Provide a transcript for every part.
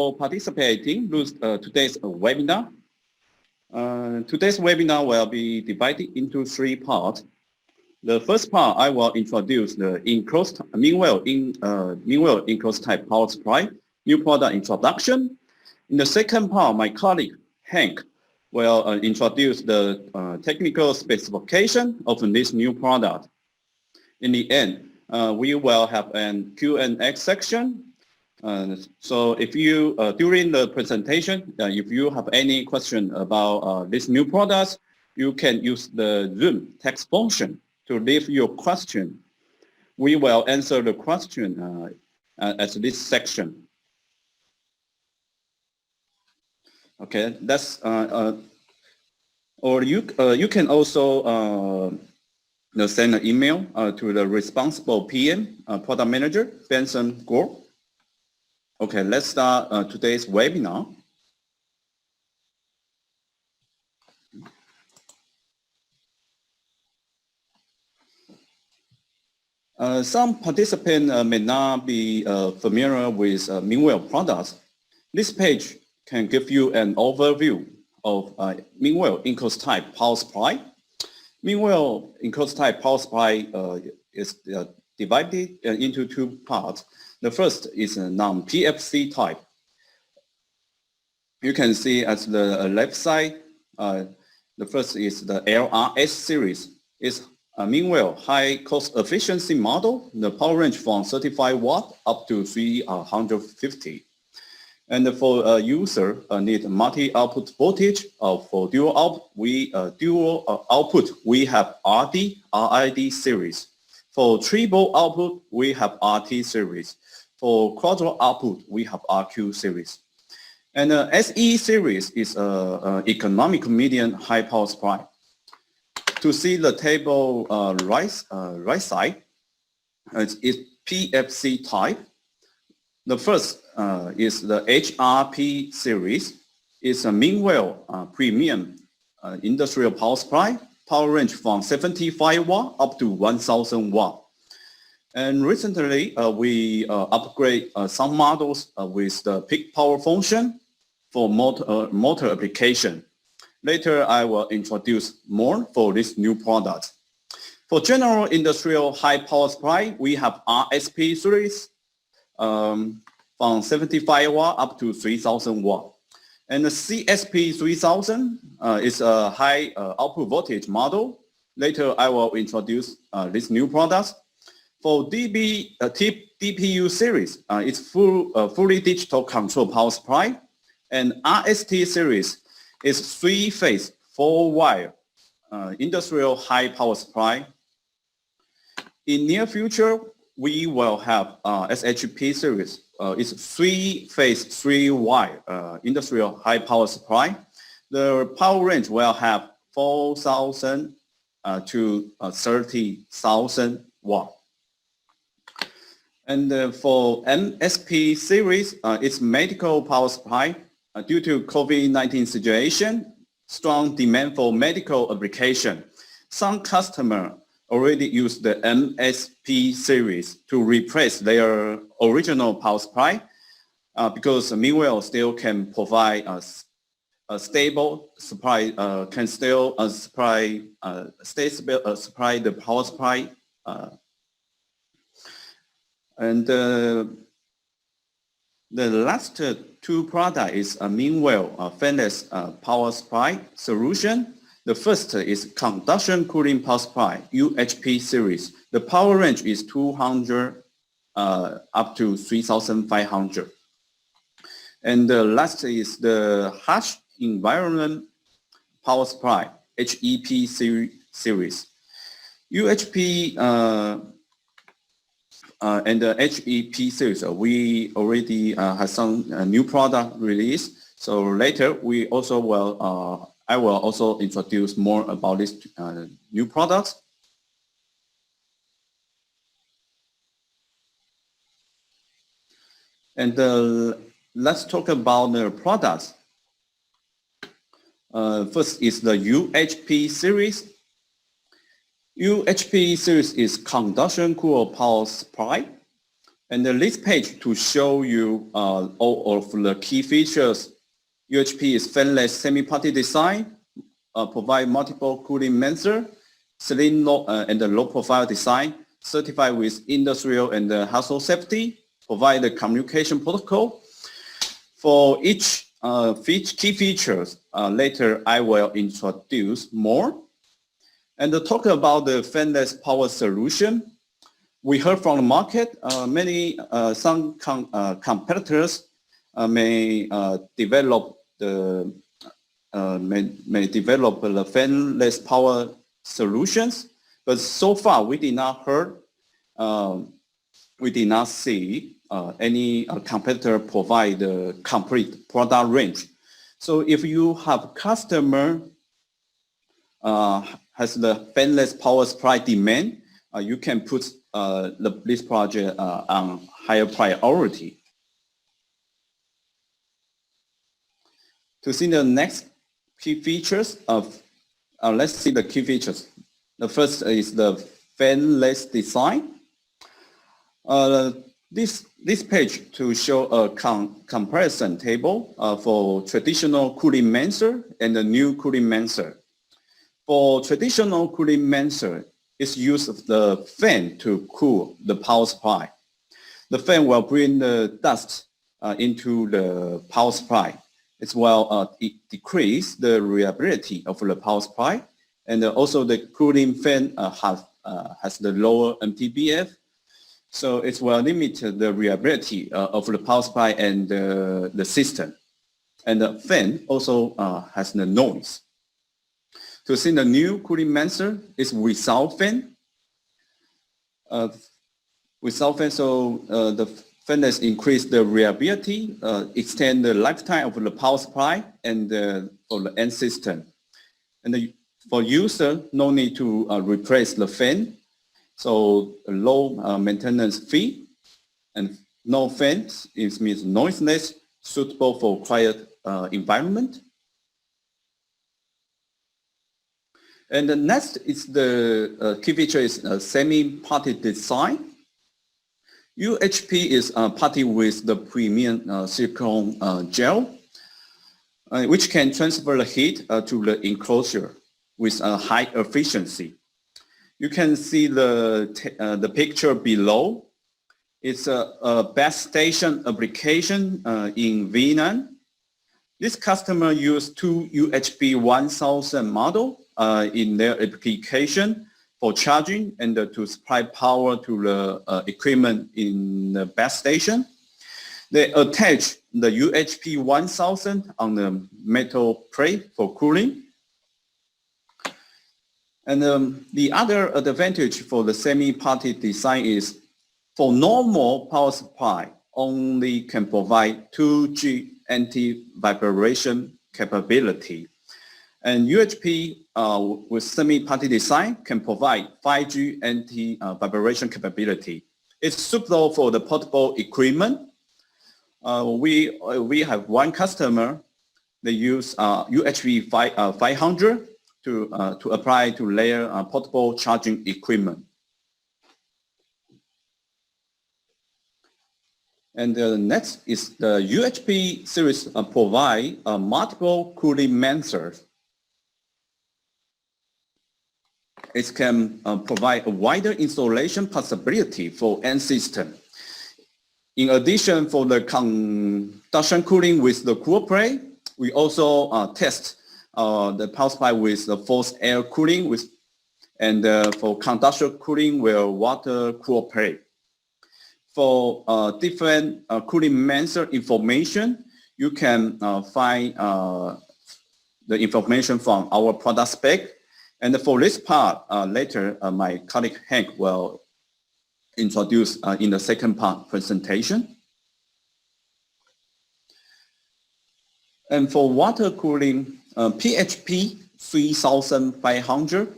for participating in today's webinar. Today's webinar will be divided into three parts. The first part, I will introduce the MeanWell enclosed type power supply new product introduction. In the second part, my colleague Hank will introduce the technical specification of this new product. In the end, we will have an Q&A section. So if you, during the presentation, if you have any question about this new product, you can use the Zoom text function to leave your question. We will answer the question at this section. Okay, that's, or you can also send an email to the responsible PM, product manager, Benson Gore. Okay, let's start today's webinar. Some participants may not be familiar with MeanWell products. This page can give you an overview of MeanWell enclosed type power supply. MeanWell enclosed type power supply is divided into two parts. The first is a non-PFC type. You can see at the left side, the first is the LRS series. It's a MeanWell high cost efficiency model. The power range from 35 watt up to 350. And for a user need multi-output voltage, for dual output, we have RD series. For triple output, we have RT series. For quadruple output, we have RQ series. And SE series is economic medium high power supply. To see the table right side, it's PFC type. The first is the HRP series. It's a MeanWell premium industrial power supply. Power range from 75 watt up to 1000 watt. And recently, we upgrade some models with the peak power function for motor application. Later, I will introduce more for this new product. For general industrial high power supply, we have RSP series from 75 watt up to 3000 watt. And the CSP 3000 is a high output voltage model. Later, I will introduce this new product. For DPU series, it's fully digital control power supply. And RST series is three-phase, four-wire industrial high power supply. In near future, we will have SHP series. It's three-phase, three-wire industrial high power supply. The power range will have 4,000 to 30,000 watt. And for MSP series, it's medical power supply. Due to COVID-19 situation, strong demand for medical application. Some customers already use the MSP series to replace their original power supply because MeanWell still can provide a stable supply, can still supply the power supply. And the last two products is a MeanWell fanless power supply solution. The first is conduction cooling power supply, UHP series. The power range is 200 up to 3500. And the last is the harsh environment power supply, HEP series. UHP and the HEP series, we already have some new product release. So later, we also will, I will also introduce more about this new products. And let's talk about the products. First is the UHP series. UHP series is conduction cool power supply. And this page to show you all of the key features. UHP is fanless semi-party design, provide multiple cooling measure, slim and low profile design, certified with industrial and household safety, provide the communication protocol. For each key features, later I will introduce more. And talk about the fanless power solution. We heard from the market, some competitors may develop the fanless power solutions, but so far we did not see any competitor provide the complete product range. So if you have customer has the fanless power supply demand, you can put this project on higher priority. To see the next key features let's see the key features. The first is the fanless design. This page to show a comparison table for traditional cooling mixer and the new cooling mixer. For traditional cooling mixer, it's used the fan to cool the power supply. The fan will bring the dust into the power supply. It will decrease the reliability of the power supply, and also the cooling fan has the lower MTBF, so it will limit the reliability of the power supply and the system. And the fan also has the noise. To see the new cooling mixer is without fan. Without fan, so the fanless increase the reliability, extend the lifetime of the power supply and for the end system. And for user, no need to replace the fan, so low maintenance fee, and no fans, it means noiseless, suitable for quiet environment. And the next is the key feature is semi-party design. UHP is party with the premium silicone gel, which can transfer the heat to the enclosure with a high efficiency. You can see the picture below. It's a base station application in Vietnam. This customer used two UHP 1000 model in their application for charging and to supply power to the equipment in the base station. They attach the UHP 1000 on the metal plate for cooling. And the other advantage for the semi-party design is for normal power supply only can provide 2G anti-vibration capability. And UHP with semi-party design can provide 5G anti-vibration capability. It's suitable for the portable equipment. We have one customer, they use UHP 500 to apply to their portable charging equipment. And next is the UHP series provide multiple cooling methods. It can provide a wider installation possibility for end system. In addition, for the conduction cooling with the cool plate, we also test the power supply with the forced air cooling and for conduction cooling with water cool plate. For different cooling method information, you can find the information from our product spec. And for this part, later my colleague Hank will introduce in the second part presentation. And for water cooling, PHP 3500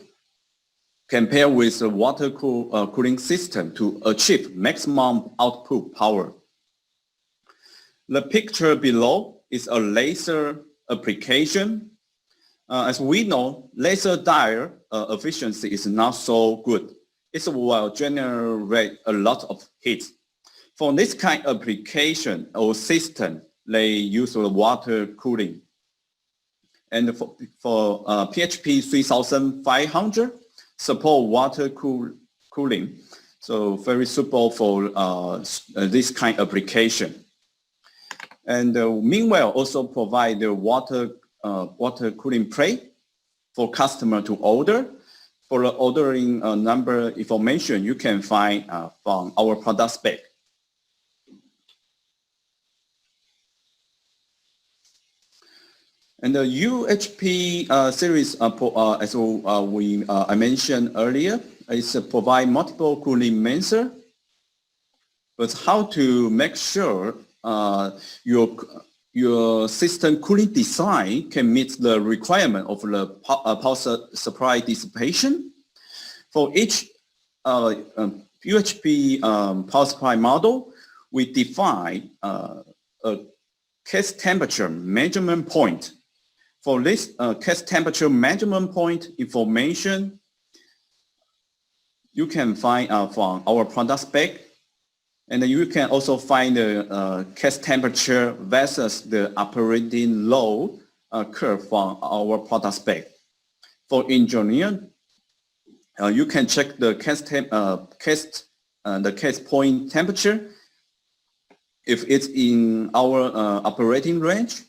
compare with the water cooling system to achieve maximum output power. The picture below is a laser application. As we know, laser diode efficiency is not so good. It will generate a lot of heat. For this kind of application or system, they use the water cooling. And for PHP 3500, support water cooling. So very suitable for this kind of application. And MeanWell also provide the water cooling plate for customer to order. For the ordering number information, you can find from our product spec. And the UHP series, as I mentioned earlier, is provide multiple cooling measures. But how to make sure your system cooling design can meet the requirement of the power supply dissipation? For each UHP power supply model, we define a case temperature measurement point. For this case temperature measurement point information, you can find from our product spec, and you can also find the case temperature versus the operating load curve from our product spec. For engineer, you can check the case point temperature. If it's in our operating range,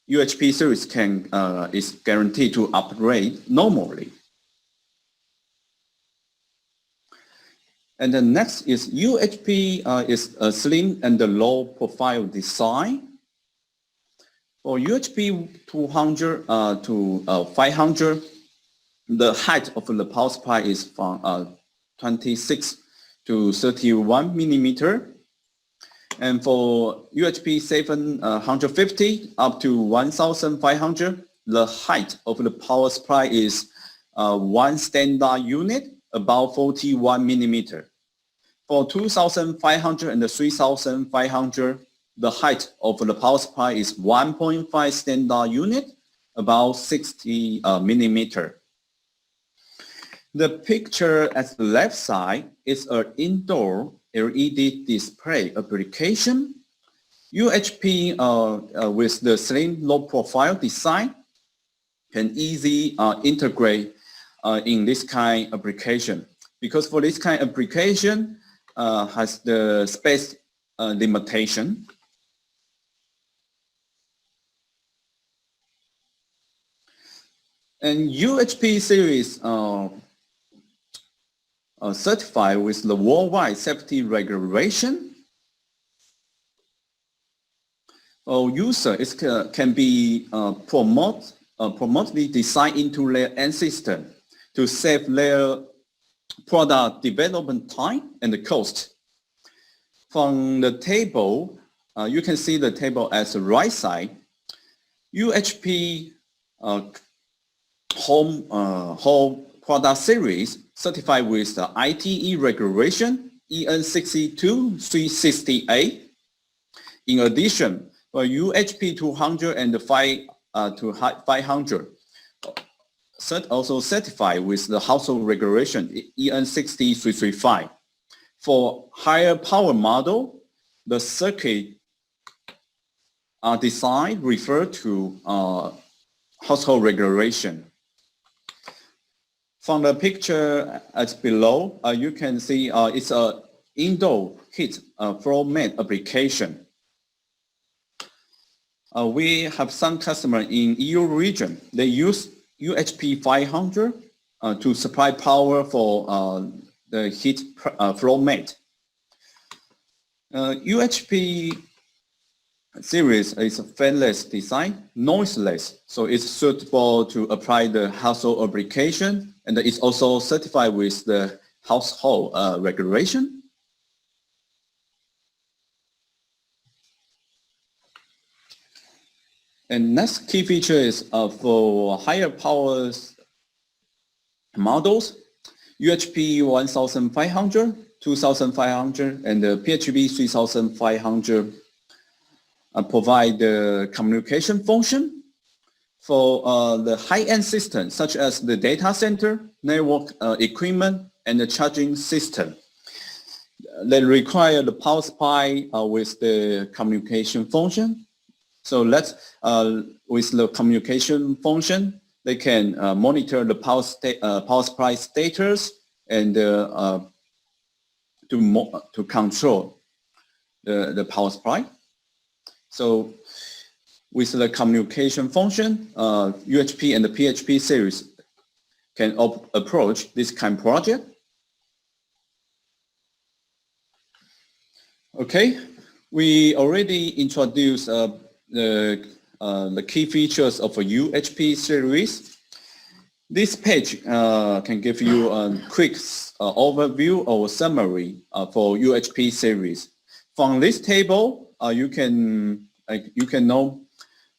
UHP series is guaranteed to operate normally. And the next is UHP is a slim and low profile design. For UHP 200 to 500, the height of the power supply is from 26 to 31 millimeter. And for UHP 750 up to 1500, the height of the power supply is one standard unit, about 41 millimeter. For 2500 and 3500, the height of the power supply is 1.5 standard unit, about 60 millimeter. The picture at the left side is an indoor LED display application. UHP with the slim low profile design can easily integrate in this kind of application, because for this kind of application has the space limitation. And UHP series certified with the worldwide safety regulation. User can be promoted design into their end system to save their product development time and the cost. From the table, you can see the table at the right side. UHP home product series certified with the ITE regulation EN 62368. In addition, for UHP 200 and 500 also certified with the household regulation EN 60335. For higher power model, the circuit design refer to household regulation. From the picture at below, you can see it's an indoor heat floor mat application. We have some customers in EU region. They use UHP 500 to supply power for the heat floor mat. UHP series is a fanless design, noiseless, so it's suitable to apply the household application, and it's also certified with the household regulation. And next key feature is for higher power models, UHP 1500, 2500, and the PHP 3500 provide the communication function for the high-end systems such as the data center, network equipment, and the charging system. they require the power supply with the communication function. So let's, with the communication function, they can monitor the power supply status and to control the power supply. So with the communication function, UHP and the PHP series can approach this kind of project. Okay, we already introduced the key features of a UHP series. This page can give you a quick overview or summary for UHP series. From this table, you can know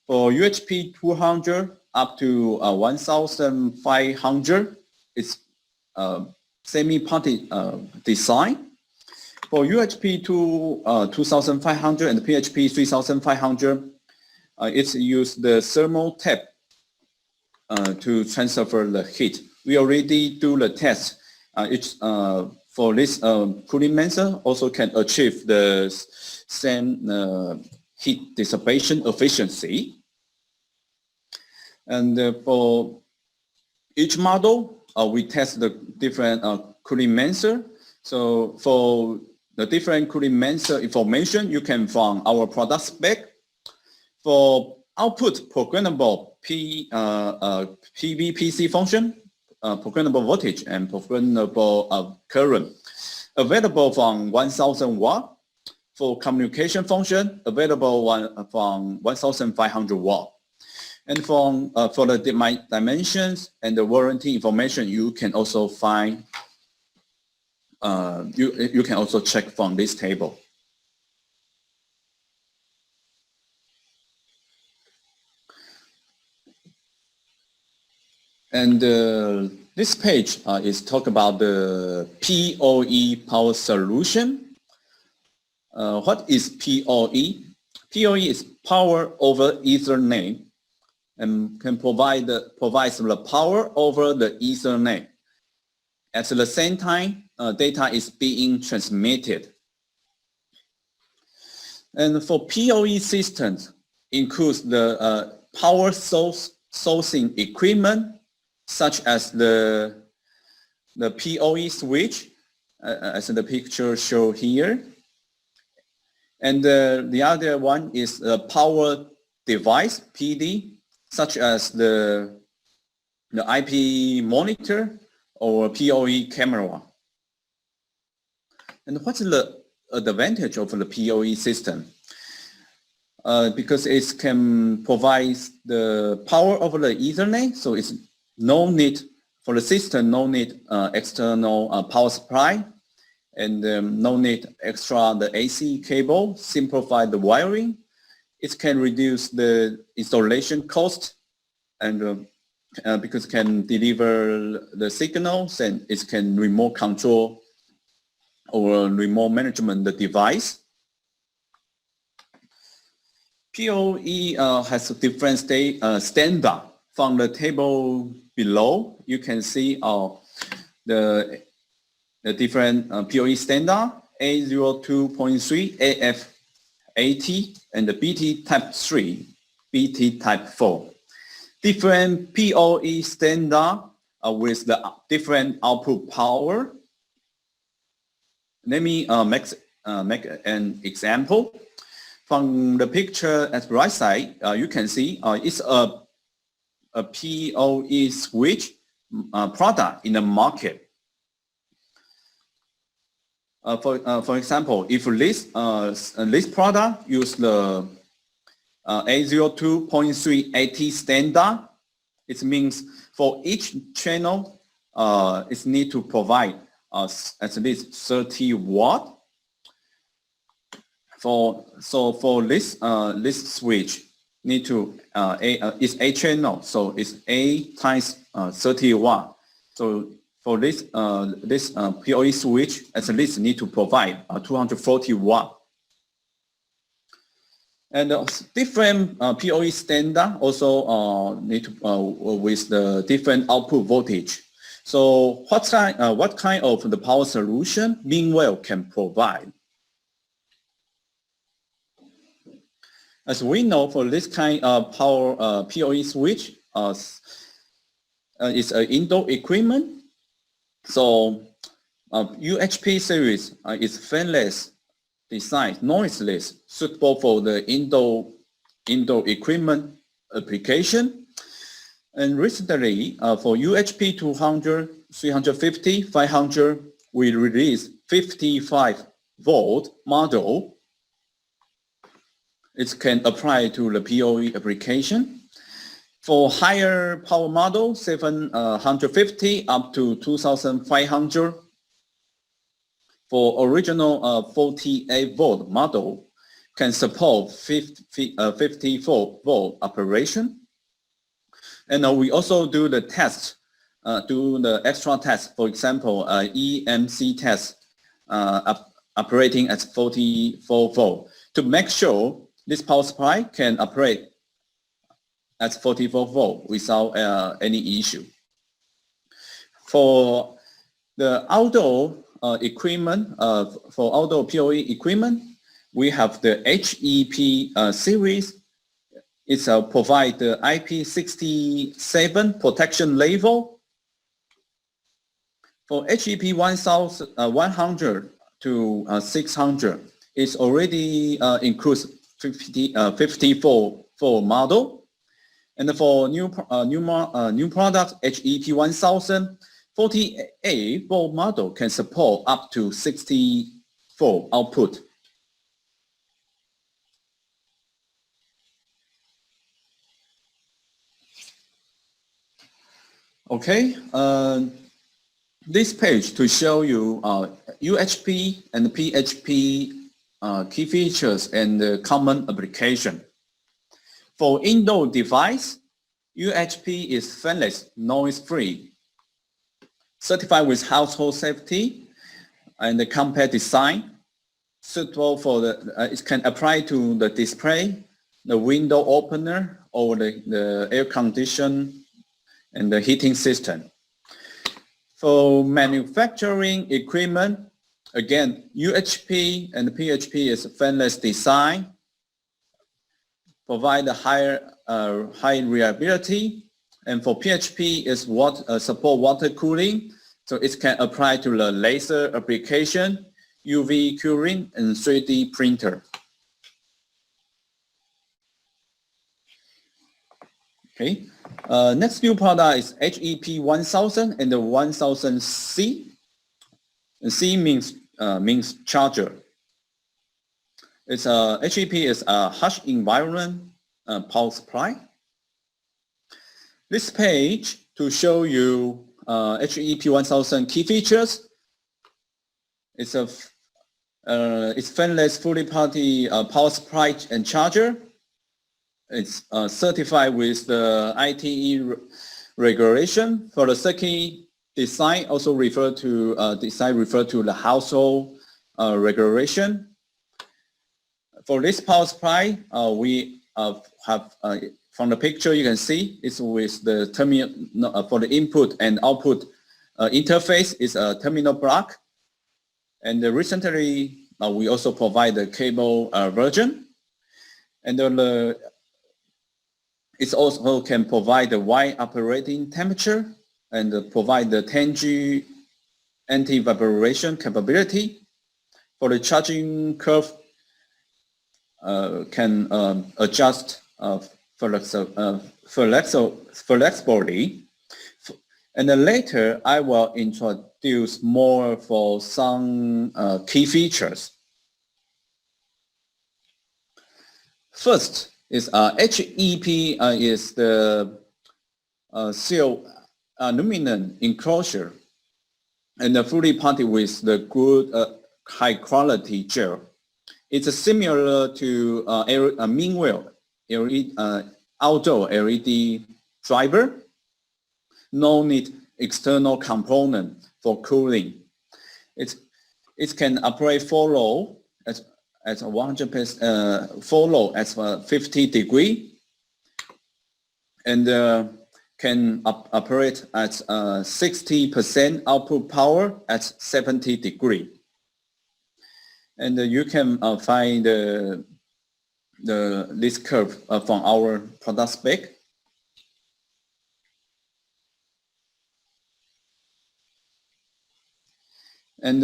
for UHP 200 up to 1500, it's semi-party design. For UHP 2500 and PHP 3500, it's used the thermal tap to transfer the heat. We already do the test. For this cooling method also can achieve the same heat dissipation efficiency. And for each model, we test the different cooling method. So for the different cooling method information, you can find our product spec. For output programmable PVPC function, programmable voltage and programmable current, available from 1000 watt. For communication function, available from 1500 watt. And for the dimensions and the warranty information, you can also find. You can also check from this table. And this page is talk about the PoE power solution. What is PoE? PoE is power over Ethernet and can provides the power over the Ethernet. At the same time, data is being transmitted. And for PoE systems, includes the power sourcing equipment, such as the PoE switch, as the picture show here. And the other one is the power device, PD, such as the IP monitor or PoE camera. And what's the advantage of the PoE system? Because it can provide the power over the Ethernet, so it's no need for the system, no need external power supply, and no need extra the AC cable, simplify the wiring. It can reduce the installation cost, and because it can deliver the signals, and it can remote control or remote management the device. PoE has a different standard. From the table below, you can see the different PoE standard, A02.3, AF80, and the BT type 3, BT type 4. Different PoE standard with the different output power. Let me make an example. From the picture at the right side, you can see it's a PoE switch product in the market. For example, if this product use the A02.3 AT standard, it means for each channel, it need to provide at least 30 watt. For this switch need to it's a channel, so it's A times 30 watt. So for this PoE switch, at least need to provide 240 watt. And different PoE standard also need to with the different output voltage. So what kind of the power solution MeanWell can provide? As we know, for this kind of power PoE switch, it's an indoor equipment. So UHP series is fanless design, noiseless, suitable for the indoor equipment application. And recently, for UHP 200, 350, 500, we released 55-volt model. It can apply to the PoE application. For higher power model, 750 up to 2,500. For original 48-volt model, can support 54-volt operation. And we also do the test, do the extra test, for example, EMC test operating at 44 volt to make sure this power supply can operate at 44 volt without any issue. For the outdoor equipment, for outdoor PoE equipment, we have the HEP series. It's provide the IP67 protection level. For HEP 100 to 600, it's already includes 54 model. And for new product, HEP 1000, 48-volt model can support up to 64 output. Okay, this page to show you UHP and PHP key features and common application. For indoor device, UHP is fanless, noise-free, certified with household safety and the compact design, suitable for it can apply to the display, the window opener, or the air condition and the heating system. For manufacturing equipment, again, UHP and PHP is fanless design, provide a high reliability, and for PHP is support water cooling, so it can apply to the laser application, UV curing, and 3D printer. Okay, next new product is HEP 1000 and the 1000C. And C means charger. It's HEP is a harsh environment power supply. This page to show you HEP 1000 key features. It's fanless fully party power supply and charger. It's certified with the ITE regulation. For the circuit design, also refer to the household regulation. For this power supply, we have from the picture you can see it's with the terminal for the input and output interface is a terminal block. And recently we also provide the cable version, and it also can provide the wide operating temperature and provide the 10G anti-vibration capability. For the charging curve, can adjust flexibly. And then later, I will introduce more for some key features. First is HEP is the seal aluminum enclosure and fully packed with the good high quality gel. It's similar to MeanWell outdoor LED driver. No need external component for cooling. It can operate full load at 100% full load at 50 degree, and can operate at 60% output power at 70 degrees. And you can find this curve from our product spec. And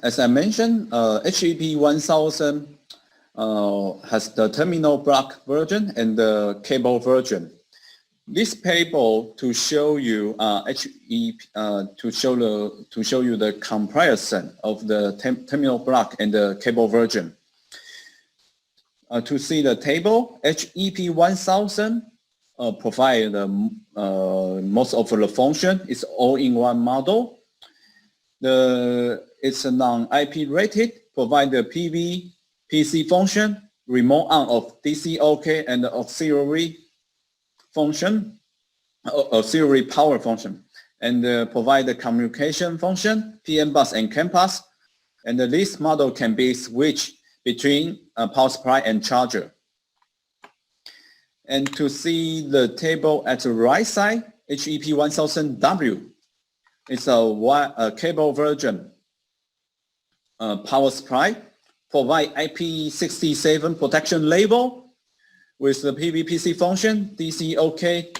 as I mentioned, HEP 1000 has the terminal block version and the cable version. This table to show you to show you the comparison of the terminal block and the cable version. To see the table, HEP 1000 provide most of the function. It's all-in-one model. It's a non-IP rated, provide the PV, PC function, remote on of DC OK and auxiliary function, auxiliary power function, and provide the communication function, PM bus and CAN bus. And this model can be switched between power supply and charger. And to see the table at the right side, HEP 1000W, it's a cable version. Power supply, provide IP67 protection label with the PVPC function, DC OK,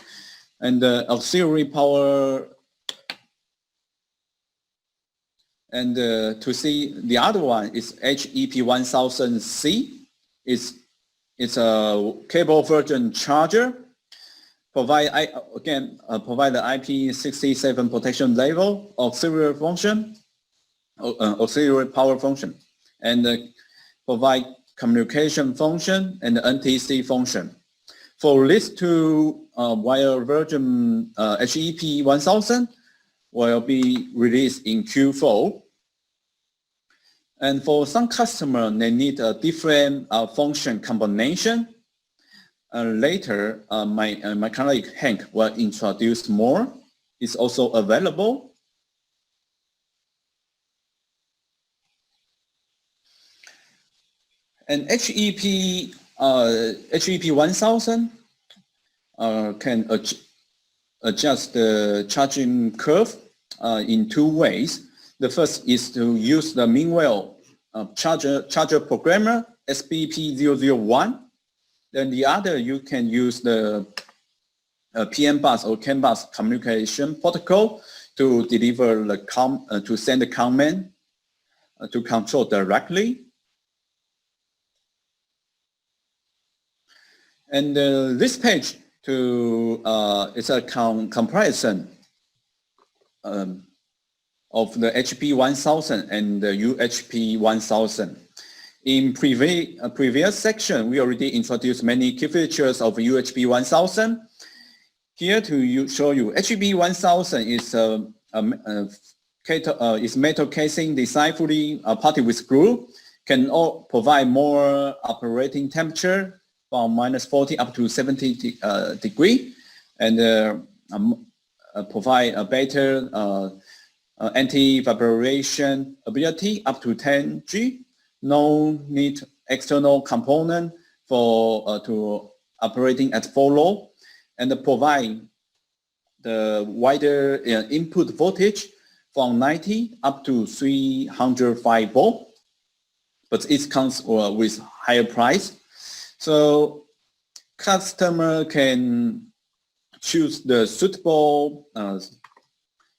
and auxiliary power. And to see the other one is HEP 1000C. It's a cable version charger. Provide the IP67 protection label, auxiliary function, auxiliary power function, and provide communication function and NTC function. For these two wire version, HEP 1000 will be released in Q4. And for some customer, they need a different function combination. Later, my colleague Hank will introduce more. It's also available. And HEP 1000 can adjust the charging curve in two ways. The first is to use the MeanWell charger programmer SBP001. Then the other, you can use the PM bus or CAN bus communication protocol to deliver the to send the command to control directly. And this page is a comparison of the HEP 1000 and the UHP 1000. In previous section, we already introduced many key features of UHP 1000. Here to show you, HEP 1000 is metal casing designed fully parted with screw, can provide more operating temperature from -40 up to 70 degree, and provide a better anti-vibration ability up to 10 G. No need external component for to operating at full load, and provide the wider input voltage from 90 up to 305 volt, but it comes with higher price. So customer can choose the suitable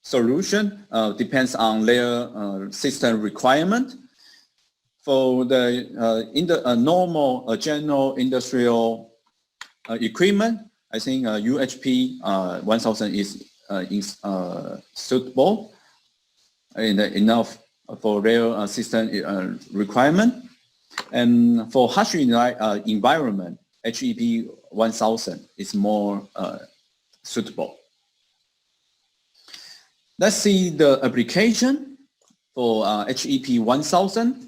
solution, depends on their system requirement. For the normal general industrial equipment, I think UHP 1000 is suitable and enough for their system requirement. And for harsh environment, HEP 1000 is more suitable. Let's see the application for HEP 1000.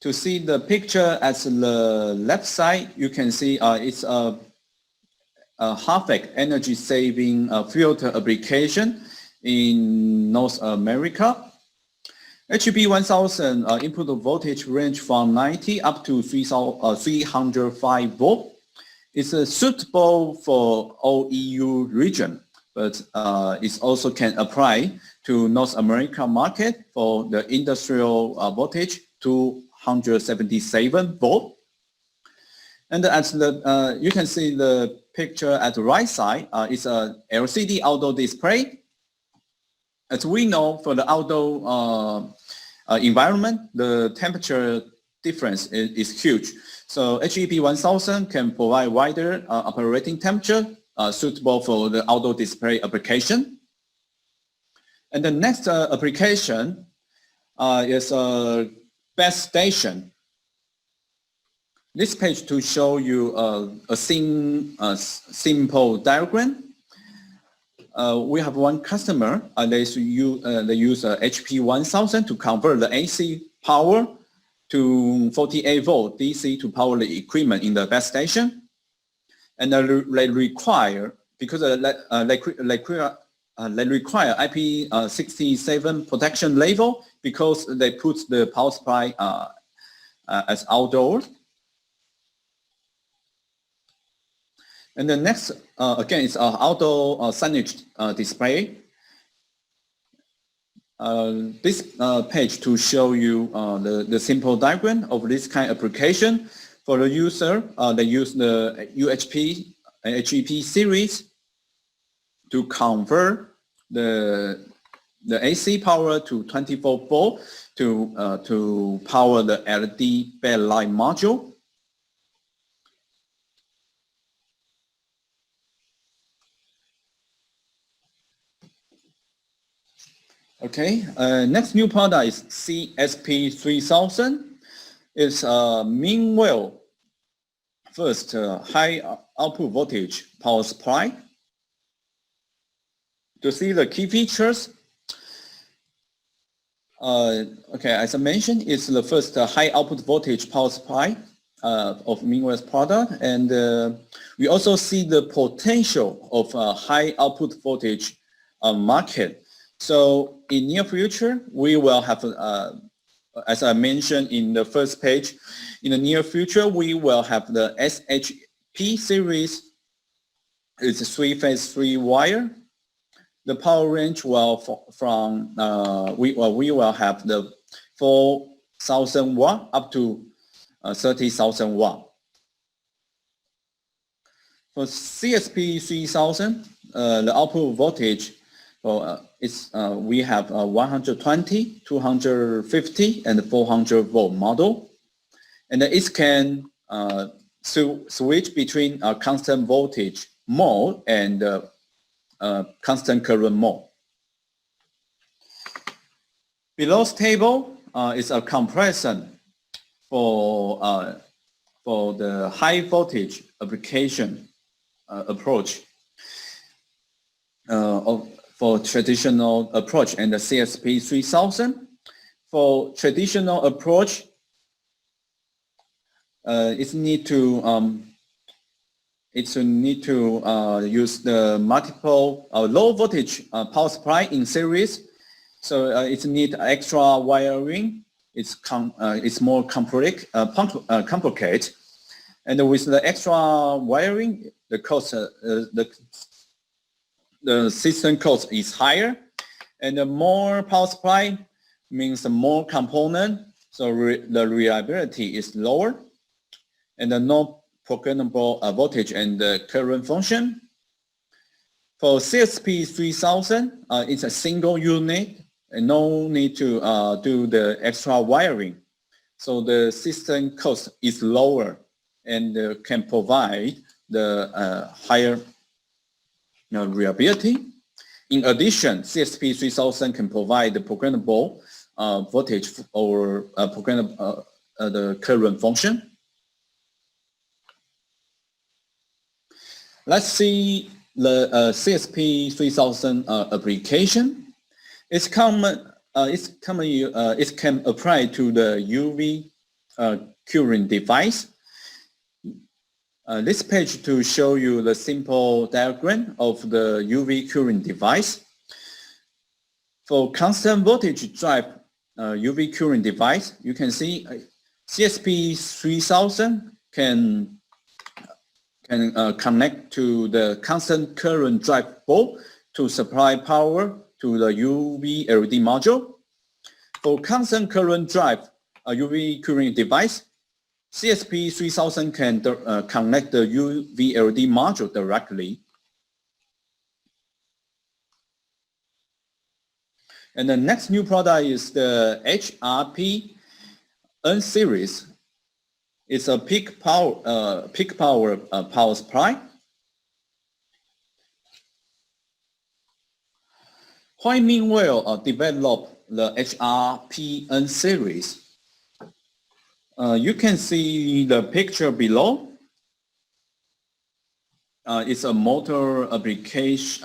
To see the picture at the left side, you can see it's a half-vac energy saving filter application in North America. HEP 1000 input voltage range from 90 up to 305 volt. It's suitable for all EU region, but it also can apply to North America market for the industrial voltage 277 volt. And as the you can see the picture at the right side, it's a LCD outdoor display. As we know, for the outdoor environment, the temperature difference is huge. So HEP 1000 can provide wider operating temperature suitable for the outdoor display application. And the next application is a base station. This page to show you a simple diagram. We have one customer, they use HP 1000 to convert the AC power to 48 volt DC to power the equipment in the base station. And they require, because they require IP67 protection level because they put the power supply as outdoor. And the next, again, is our outdoor signage display. This page to show you the simple diagram of this kind of application. For the user, they use the UHP and HEP series to convert the AC power to 24 volt to power the LED backlight module. Okay, next new product is CSP3000. It's MeanWell first high output voltage power supply. To see the key features, okay, as I mentioned, it's the first high output voltage power supply of MeanWell's product, and we also see the potential of high output voltage market. So in near future, we will have, as I mentioned in the first page, in the near future, we will have the SHP series. It's a 3-phase 3-wire. The power range will from, we will have the 4,000 watt up to 30,000 watt. For CSP 3000, the output voltage, we have 120, 250, and 400 volt model, and it can switch between a constant voltage mode and constant current mode. Below this table is a comparison for the high voltage application approach for traditional approach and the CSP 3000. For traditional approach, it's need to use the multiple low voltage power supply in series. So it need extra wiring. It's more complicated, and with the extra wiring, the cost the system cost is higher, and the more power supply means the more component, so the reliability is lower, and the no programmable voltage and the current function. For CSP 3000, it's a single unit and no need to do the extra wiring, so the system cost is lower and can provide the higher reliability. In addition, CSP 3000 can provide the programmable voltage or the current function. Let's see the CSP 3000 application. It's common. It can apply to the UV curing device. This page to show you the simple diagram of the UV curing device. For constant voltage drive UV curing device, you can see CSP 3000 can can connect to the constant current drive board to supply power to the UV LED module. For constant current drive UV curing device, CSP 3000 can connect the UV LED module directly. And the next new product is the HRP N series. It's a peak power power supply. Why MeanWell developed the HRP N series? You can see the picture below. It's a motor application.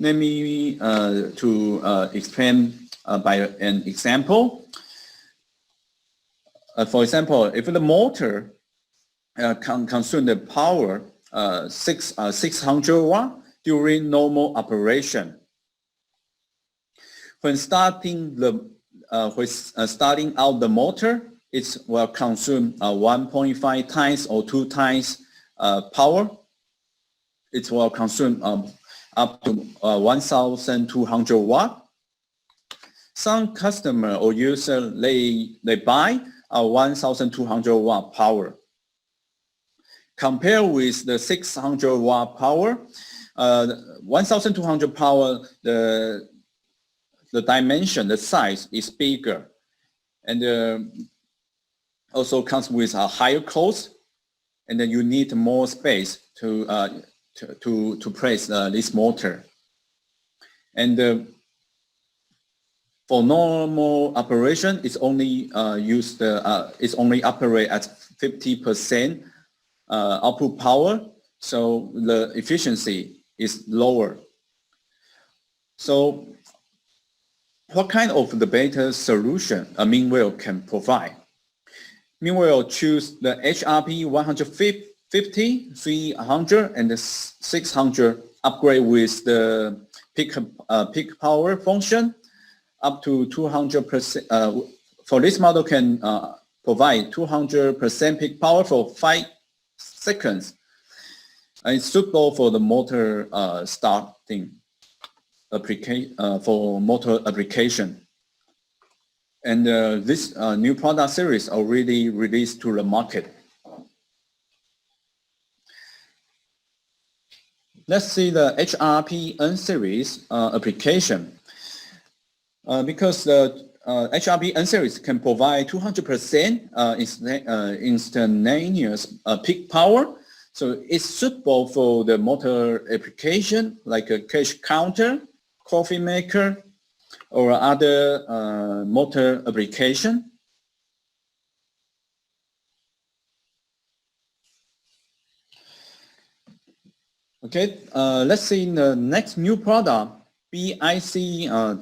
Let me to explain by an example. For example, if the motor can consume the power 600 watt during normal operation, when starting out the motor, it will consume 1.5 times or 2 times power. It will consume up to 1,200 watt. Some customer or user they buy a 1,200 watt power. Compared with the 600 watt power, 1,200 power, the dimension, the size is bigger, and also comes with a higher cost, and then you need more space to place this motor. And for normal operation, it's only it's only operate at 50% output power, so the efficiency is lower. So what kind of the better solution MeanWell can provide? MeanWell choose the HRP 150, 300, and 600 upgrade with the peak power function up to 200%. For this model can provide 200% peak power for 5 seconds. It's suitable for the motor starting for motor application. And this new product series already released to the market. Let's see the HRP N series application. Because the HRP N series can provide 200% instantaneous peak power, so it's suitable for the motor application like a cash counter, coffee maker, or other motor application. Okay, let's see the next new product, BIC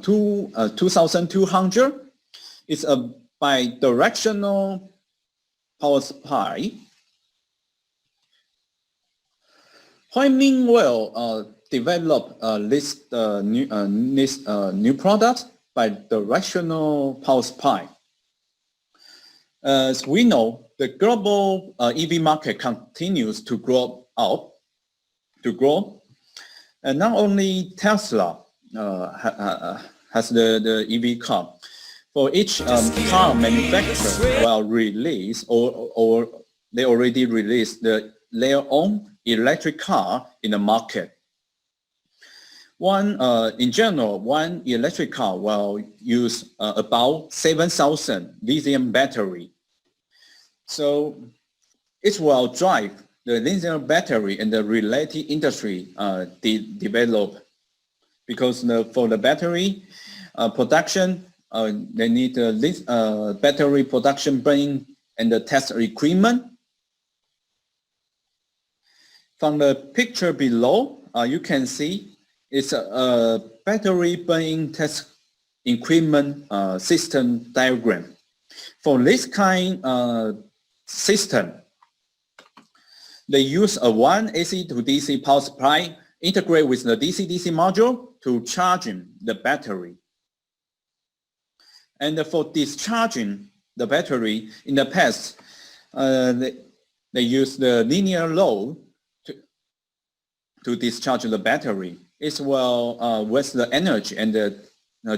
2200. It's a bidirectional power supply. Why MeanWell develop this new product bidirectional power supply? As we know, the global EV market continues to grow. And not only Tesla has the EV car. For each car manufacturer will release or they already released their own electric car in the market. In general, one electric car will use about 7,000 lithium battery. So it will drive the lithium battery and the related industry develop, because for the battery production, they need this battery production burn-in and the test equipment. From the picture below, you can see it's a battery burn-in test equipment system diagram. For this kind system, they use a one AC to DC power supply integrate with the DC-DC module to charging the battery. And for discharging the battery, in the past, they use the linear load to discharge the battery. It will waste the energy and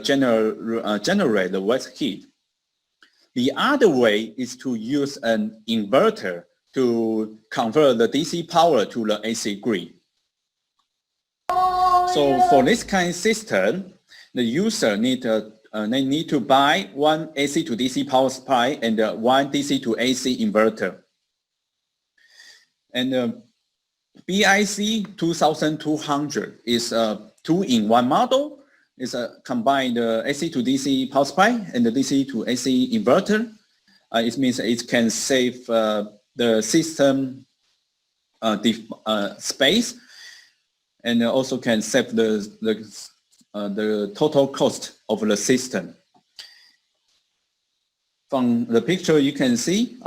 generate the waste heat. The other way is to use an inverter to convert the DC power to the AC grid. So for this kind of system, the user need to buy one AC to DC power supply and one DC to AC inverter. And BIC 2200 is a two-in-one model. It's a combined AC to DC power supply and the DC to AC inverter. It means it can save the system space, and also can save the total cost of the system. From the picture you can see,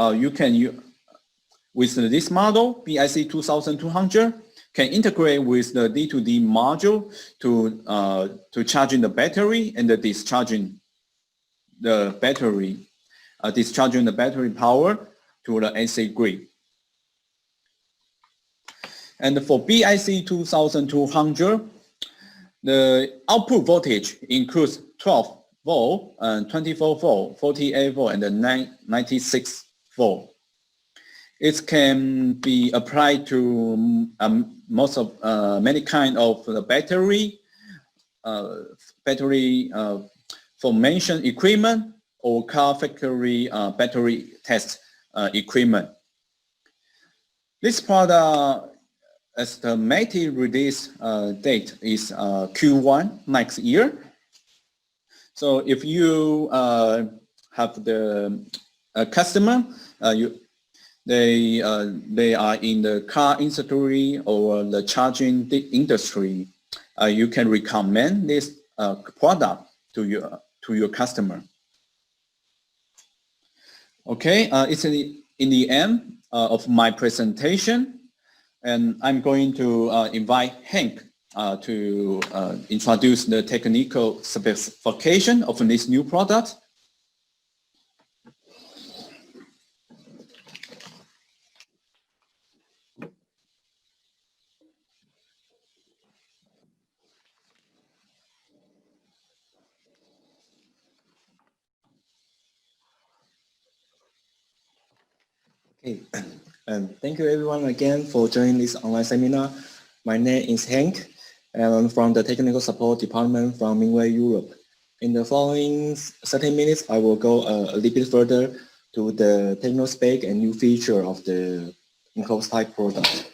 with this model, BIC 2200, can integrate with the D2D module to charging the battery and discharging the battery power to the AC grid. And for BIC 2200, the output voltage includes 12 volt, 24 volt, 48 volt, and 96 volt. It can be applied to many kind of the battery formation equipment or car factory battery test equipment. This product estimated release date is Q1 next year. So if you have the customer, they are in the car industry or the charging industry, you can recommend this product to your customer. Okay, it's in the end of my presentation, and I'm going to invite Hank to introduce the technical specification of this new product. Okay, thank you everyone again for joining this online seminar. My name is Hank, and I'm from the Technical Support Department from MeanWell Europe. In the following 30 minutes, I will go a little bit further to the technical spec and new feature of the enclosed type product.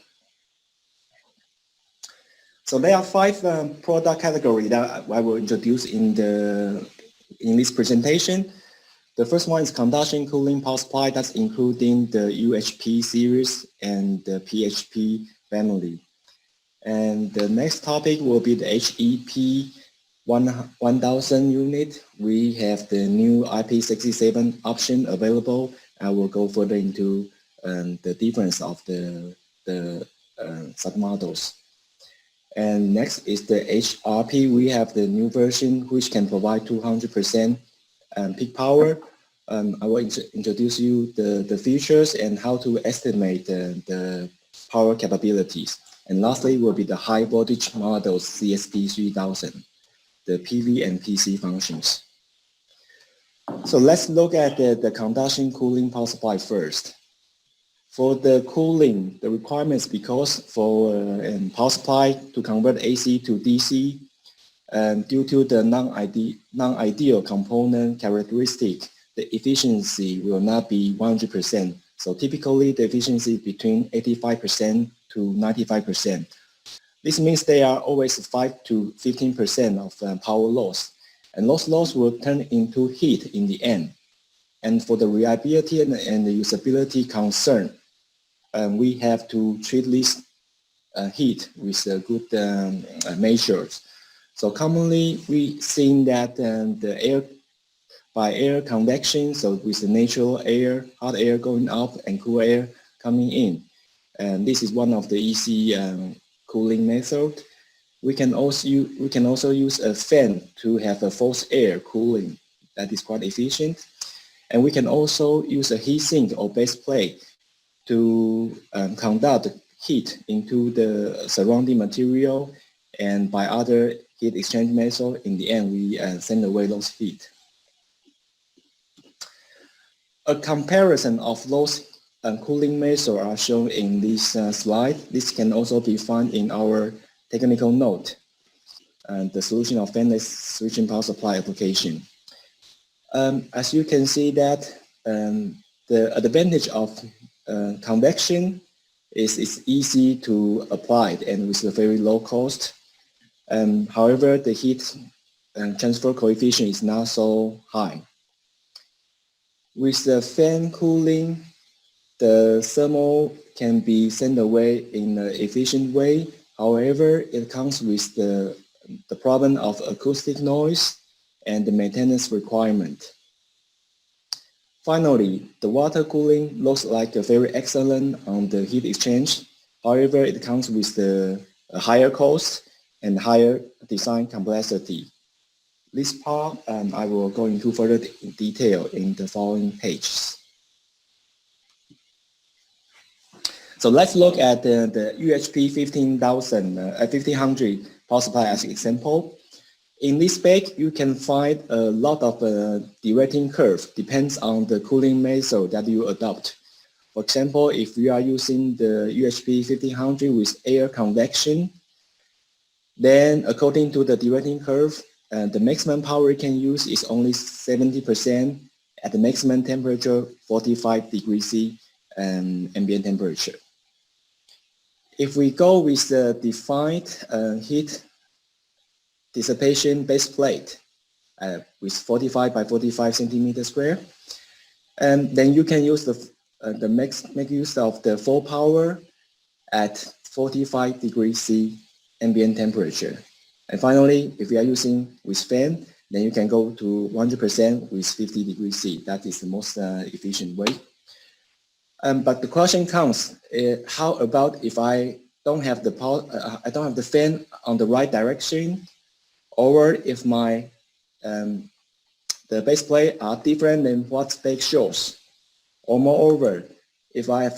So there are 5 product categories that I will introduce in this presentation. The first one is conduction cooling power supply, that's including the UHP series and the PHP family. And the next topic will be the HEP 1000 unit. We have the new IP67 option available. I will go further into the difference of the submodels. And next is the HRP. We have the new version which can provide 200% peak power. I will introduce you the features and how to estimate the power capabilities. And lastly will be the high voltage models CSP 3000, the PV and PC functions. So let's look at the conduction cooling power supply first. For the cooling, the requirements, because for power supply to convert AC to DC, due to the non-ideal component characteristic, the efficiency will not be 100%. So typically the efficiency is between 85% to 95%. This means there are always 5 to 15% of power loss. And those loss will turn into heat in the end. And for the reliability and the usability concern, we have to treat this heat with good measures. So commonly we seen that the air by air convection, so with the natural air, hot air going up and cool air coming in. And this is one of the easy cooling method. We can also use a fan to have a forced air cooling. That is quite efficient. And we can also use a heat sink or base plate to conduct heat into the surrounding material, and by other heat exchange method, in the end, we send away those heat. A comparison of those cooling methods are shown in this slide. This can also be found in our technical note, the solution of fanless switching power supply application. As you can see that the advantage of convection is it's easy to apply and with a very low cost. However, the heat transfer coefficient is not so high. With the fan cooling, the thermal can be sent away in an efficient way. However, it comes with the problem of acoustic noise and the maintenance requirement. Finally, the water cooling looks like a very excellent on the heat exchange. However, it comes with a higher cost and higher design complexity. This part I will go into further detail in the following pages. So let's look at the UHP 1500 power supply as an example. In this spec, you can find a lot of derating curve, depends on the cooling method that you adopt. For example, if you are using the UHP 1500 with air convection, then according to the derating curve, the maximum power you can use is only 70% at the maximum temperature, 45 degrees C ambient temperature. If we go with the defined heat dissipation base plate with 45 by 45 centimeter square, and then you can use make use of the full power at 45 degrees C ambient temperature. And finally, if you are using with fan, then you can go to 100% with 50 degrees C. That is the most efficient way. But the question comes: how about if I don't have the power, I don't have the fan on the right direction, or if my the base plate are different than what spec shows, or moreover, if I have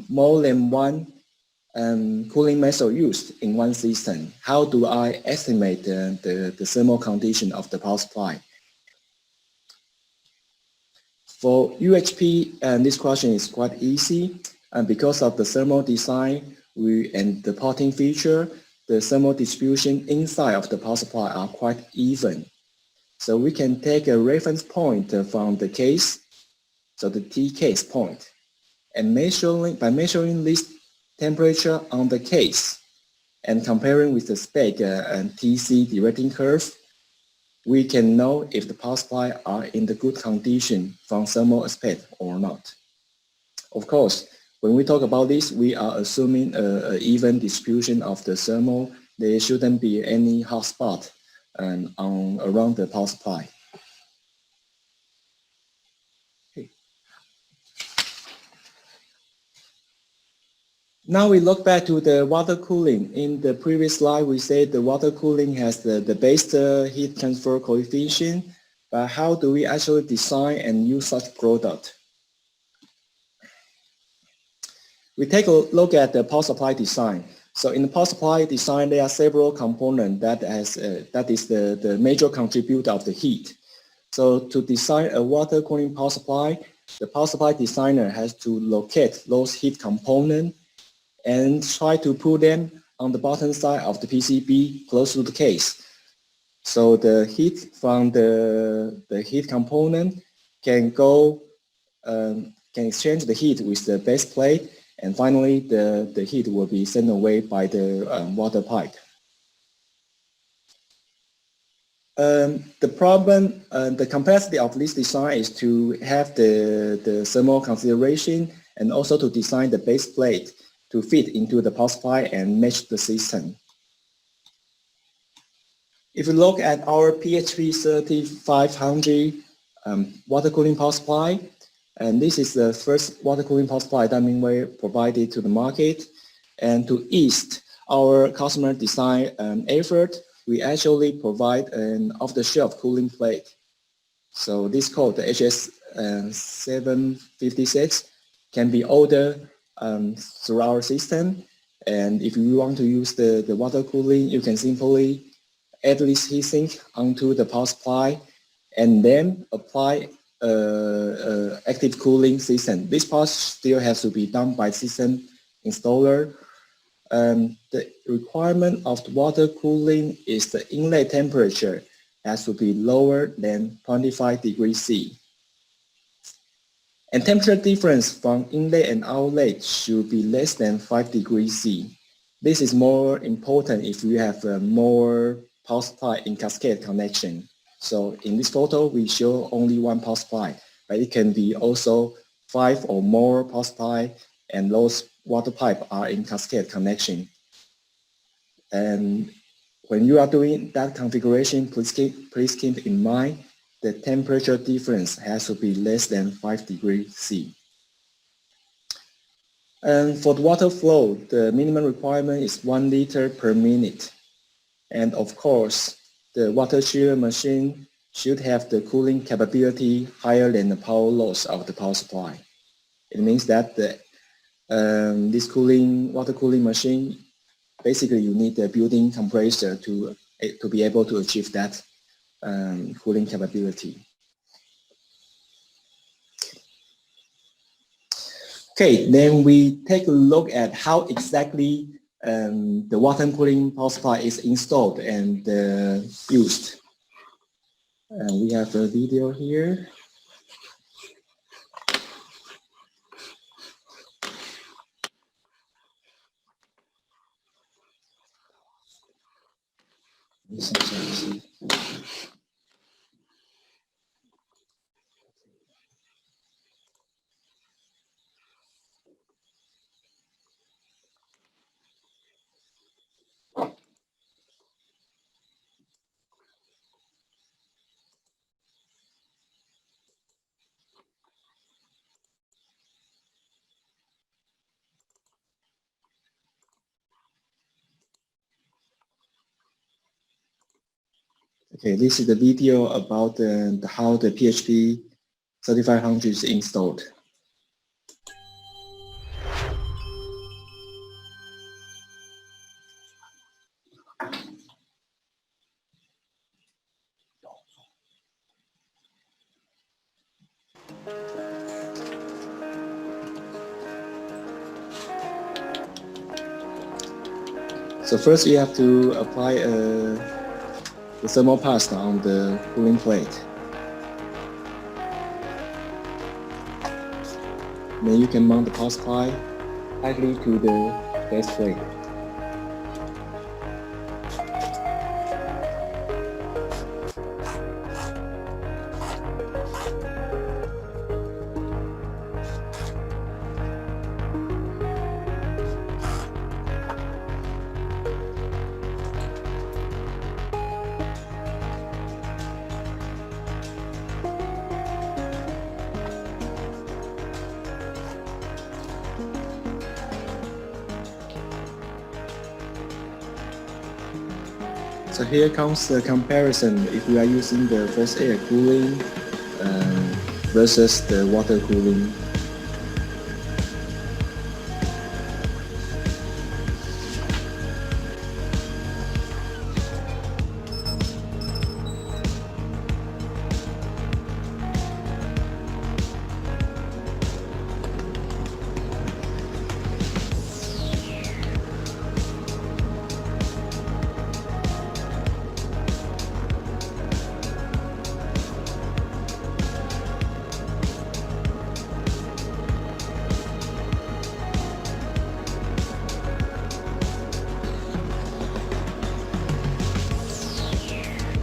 more than one cooling method used in one system, how do I estimate the thermal condition of the power supply? For UHP, this question is quite easy, and because of the thermal design and the potting feature, the thermal distribution inside of the power supply are quite even. So we can take a reference point from the case, so the T case point, and by measuring this temperature on the case and comparing with the spec and TC derating curve, we can know if the power supply are in the good condition from thermal aspect or not. Of course, when we talk about this, we are assuming an even distribution of the thermal. There shouldn't be any hot spot around the power supply. Now we look back to the water cooling. In the previous slide, we said the water cooling has the base heat transfer coefficient, but how do we actually design and use such product? We take a look at the power supply design. So in the power supply design, there are several components that is the major contributor of the heat. So to design a water cooling power supply, the power supply designer has to locate those heat components and try to put them on the bottom side of the PCB close to the case. So the heat from the heat component can exchange the heat with the base plate, and finally the heat will be sent away by the water pipe. The complexity of this design is to have the thermal consideration and also to design the base plate to fit into the power supply and match the system. If you look at our PHP 3500 water cooling power supply, and this is the first water cooling power supply that MeanWell provided to the market, and to ease our customer design effort, we actually provide an off-the-shelf cooling plate. So this called the HS756 can be ordered through our system. And if you want to use the water cooling, you can simply add this heatsink onto the power supply and then apply active cooling system. This part still has to be done by system installer. The requirement of the water cooling is the inlet temperature has to be lower than 25 degrees C. And temperature difference from inlet and outlet should be less than 5 degrees C. This is more important if you have more power supply in cascade connection. So in this photo, we show only one power supply, but it can be also 5 or more power supply, and those water pipe are in cascade connection. And when you are doing that configuration, please keep in mind the temperature difference has to be less than 5 degrees C. And for the water flow, the minimum requirement is 1 liter per minute. And of course, the water chiller machine should have the cooling capability higher than the power loss of the power supply. It means that this water cooling machine, basically you need a built-in compressor to be able to achieve that cooling capability. Okay, then we take a look at how exactly the water cooling power supply is installed and used. We have a video here. Okay, this is the video about how the PHP 3500 is installed. So first you have to apply the thermal pasta on the cooling plate. Then you can mount the power supply tightly to the base plate. So here comes the comparison if we are using the first air cooling versus the water cooling.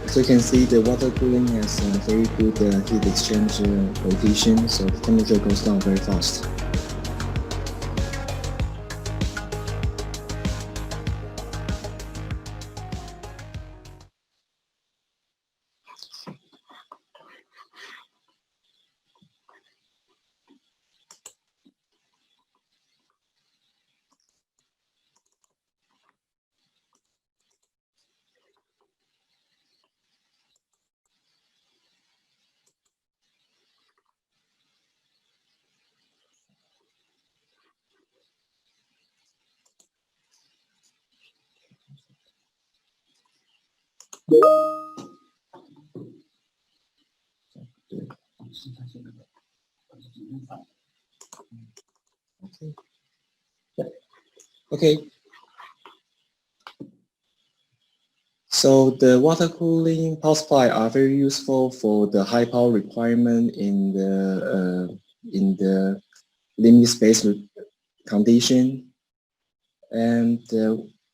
So you can see the water cooling has a very good heat exchange coefficient, so the temperature goes down very fast. Okay. So the water cooling power supply are very useful for the high power requirement in the limited space condition, and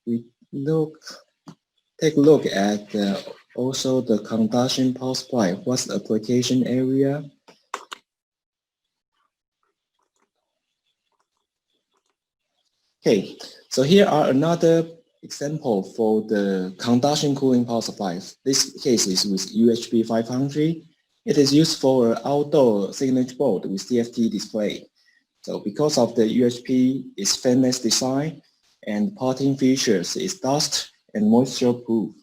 we take a look at also the conduction power supply. What's the application area? Okay, so here are another example for the conduction cooling power supply. This case is with UHP 500. It is used for an outdoor signage board with CFT display. So because of the UHP is fanless design and parting features is dust and moisture proof.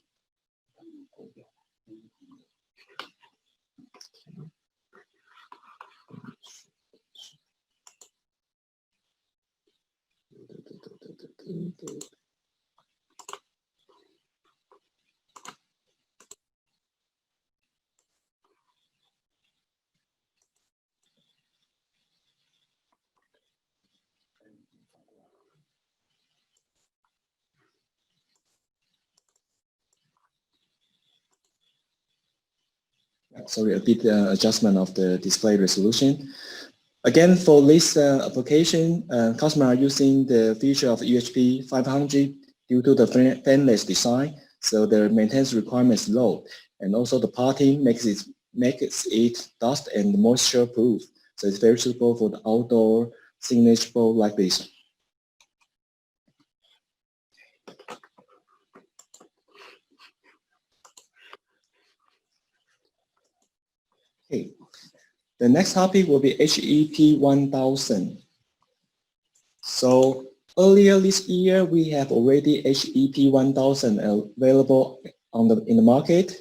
Sorry, a bit adjustment of the display resolution. Again, for this application, customers are using the feature of UHP 500 due to the fanless design, so the maintenance requirement is low, and also the parting makes it dust and moisture proof. So it's very suitable for the outdoor signage board like this. Okay. The next topic will be HEP 1000. So earlier this year, we have already HEP 1000 available in the market.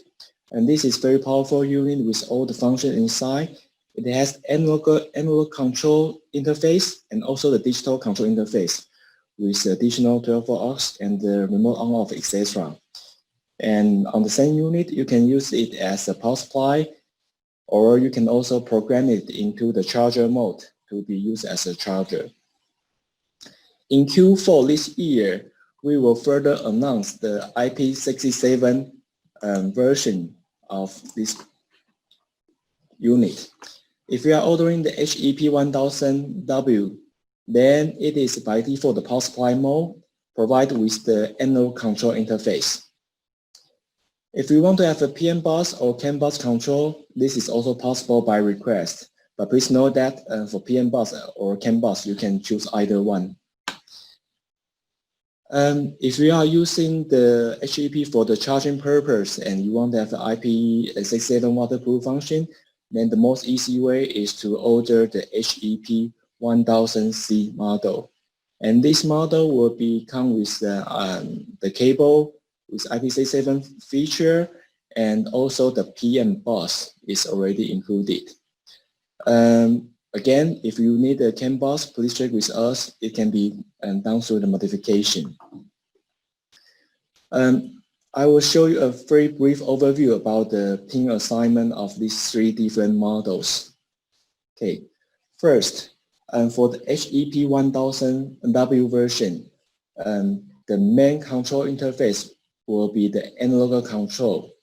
And this is very powerful unit with all the functions inside. It has analog control interface and also the digital control interface with additional 12-volt aux and the remote on-off, etc. And on the same unit, you can use it as a power supply, or you can also program it into the charger mode to be used as a charger. In Q4 this year, we will further announce the IP67 version of this unit. If you are ordering the HEP 1000W, then it is by default the power supply mode provided with the analog control interface. If you want to have a PM bus or CAN bus control, this is also possible by request. But please note that for PM bus or CAN bus, you can choose either one. If you are using the HEP for the charging purpose and you want to have the IP67 waterproof function, then the most easy way is to order the HEP 1000C model. And this model will come with the cable with IP67 feature, and also the PM bus is already included. Again, if you need a CAN bus, please check with us. It can be done through the modification. I will show you a very brief overview about the pin assignment of these three different models. Okay, first, for the HEP 1000W version, the main control interface will be the analog control.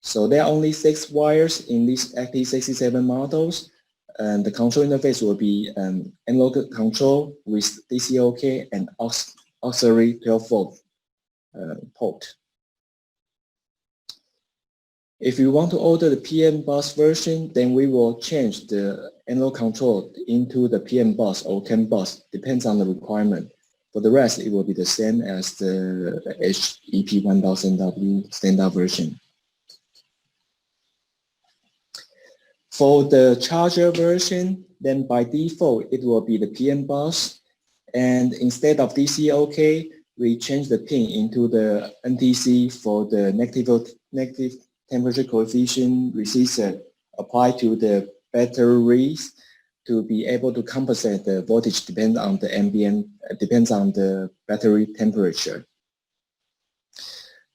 So there are only 6 wires in these IP67 models, and the control interface will be analog control with DC-OK and auxiliary 12-volt port. If you want to order the PM bus version, then we will change the analog control into the PM bus or CAN bus, depends on the requirement. For the rest, it will be the same as the HEP 1000W standard version. For the charger version, then by default, it will be the PM bus. And instead of DC-OK, we change the pin into the NTC for the negative temperature coefficient resistor applied to the batteries to be able to compensate the voltage depends on the battery temperature.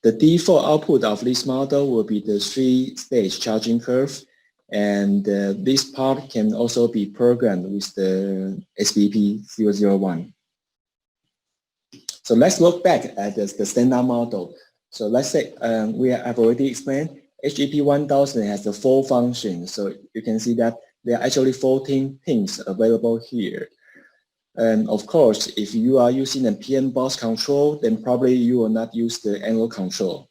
The default output of this model will be the 3-stage charging curve, and this part can also be programmed with the SBP001. So let's look back at the standard model. So let's say I've already explained HEP 1000 has the 4 functions. So you can see that there are actually 14 pins available here. And of course, if you are using a PM box control, then probably you will not use the analog control.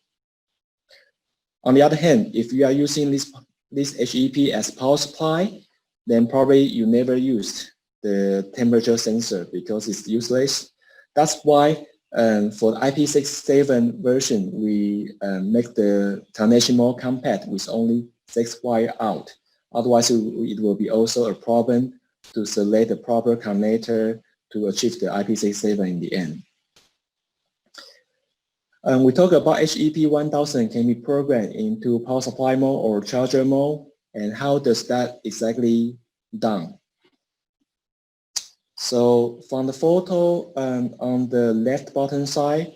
On the other hand, if you are using this HEP as power supply, then probably you never used the temperature sensor because it's useless. That's why for the IP67 version, we make the connection more compact with only 6 wire out. Otherwise, it will be also a problem to select the proper connector to achieve the IP67 in the end. We talk about HEP 1000 can be programmed into power supply mode or charger mode, and how does that exactly done? So from the photo on the left bottom side,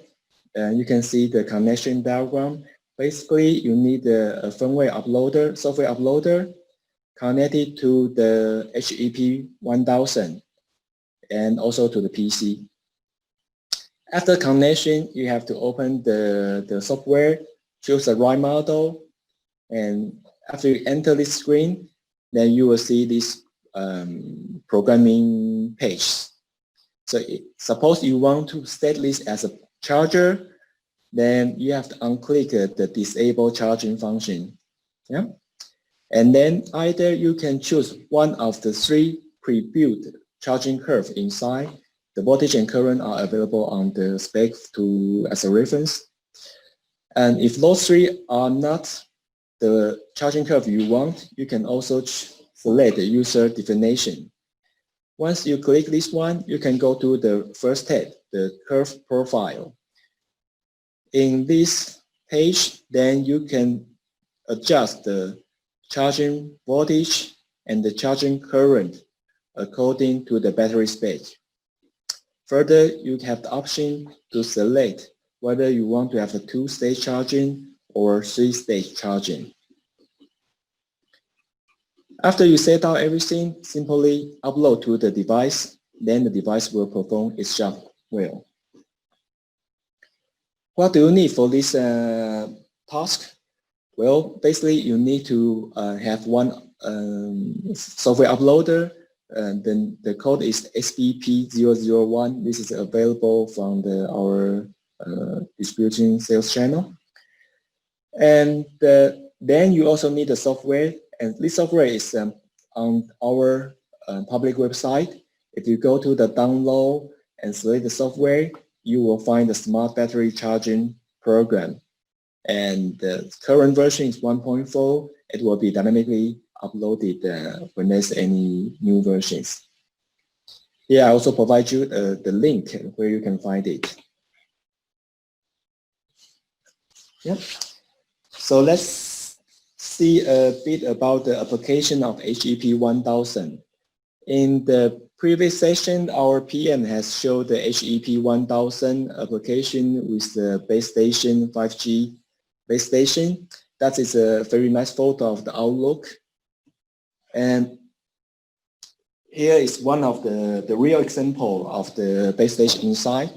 you can see the connection diagram. Basically, you need a firmware uploader, software uploader, connected to the HEP 1000 and also to the PC. After connection, you have to open the software, choose the right model, and after you enter this screen, then you will see this programming page. So suppose you want to set this as a charger, then you have to unclick the disable charging function. Yeah? And then either you can choose one of the 3 pre-built charging curve inside. The voltage and current are available on the spec as a reference. And if those 3 are not the charging curve you want, you can also select the user definition. Once you click this one, you can go to the first tab, the curve profile. In this page, then you can adjust the charging voltage and the charging current according to the battery spec. Further, you have the option to select whether you want to have a 2-stage charging or 3-stage charging. After you set out everything, simply upload to the device, then the device will perform its job well. What do you need for this task? Well, basically you need to have one software uploader. Then the code is SBP001. This is available from our distribution sales channel. And then you also need the software, and this software is on our public website. If you go to the download and select the software, you will find the smart battery charging program. And the current version is 1.4. It will be dynamically uploaded when there's any new versions. Here I also provide you the link where you can find it. Yep. So let's see a bit about the application of HEP 1000. In the previous session, our PM has showed the HEP 1000 application with the base station 5G base station. That is a very nice photo of the outlook. And here is one of the real example of the base station inside.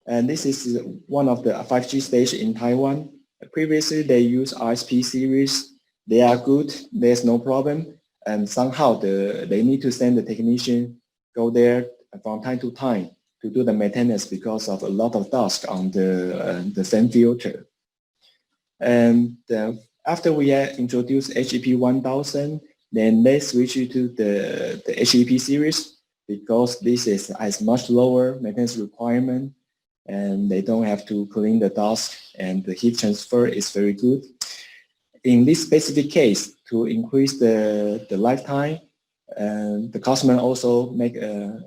And this is one of the 5G station in Taiwan. Previously, they use RSP series. They are good. There's no problem. And somehow they need to send the technician go there from time to time to do the maintenance because of a lot of dust on the fan filter. And after we introduced HEP 1000, then they switch to the HEP series because this has much lower maintenance requirement, and they don't have to clean the dust, and the heat transfer is very good. In this specific case, to increase the lifetime, the customer also make a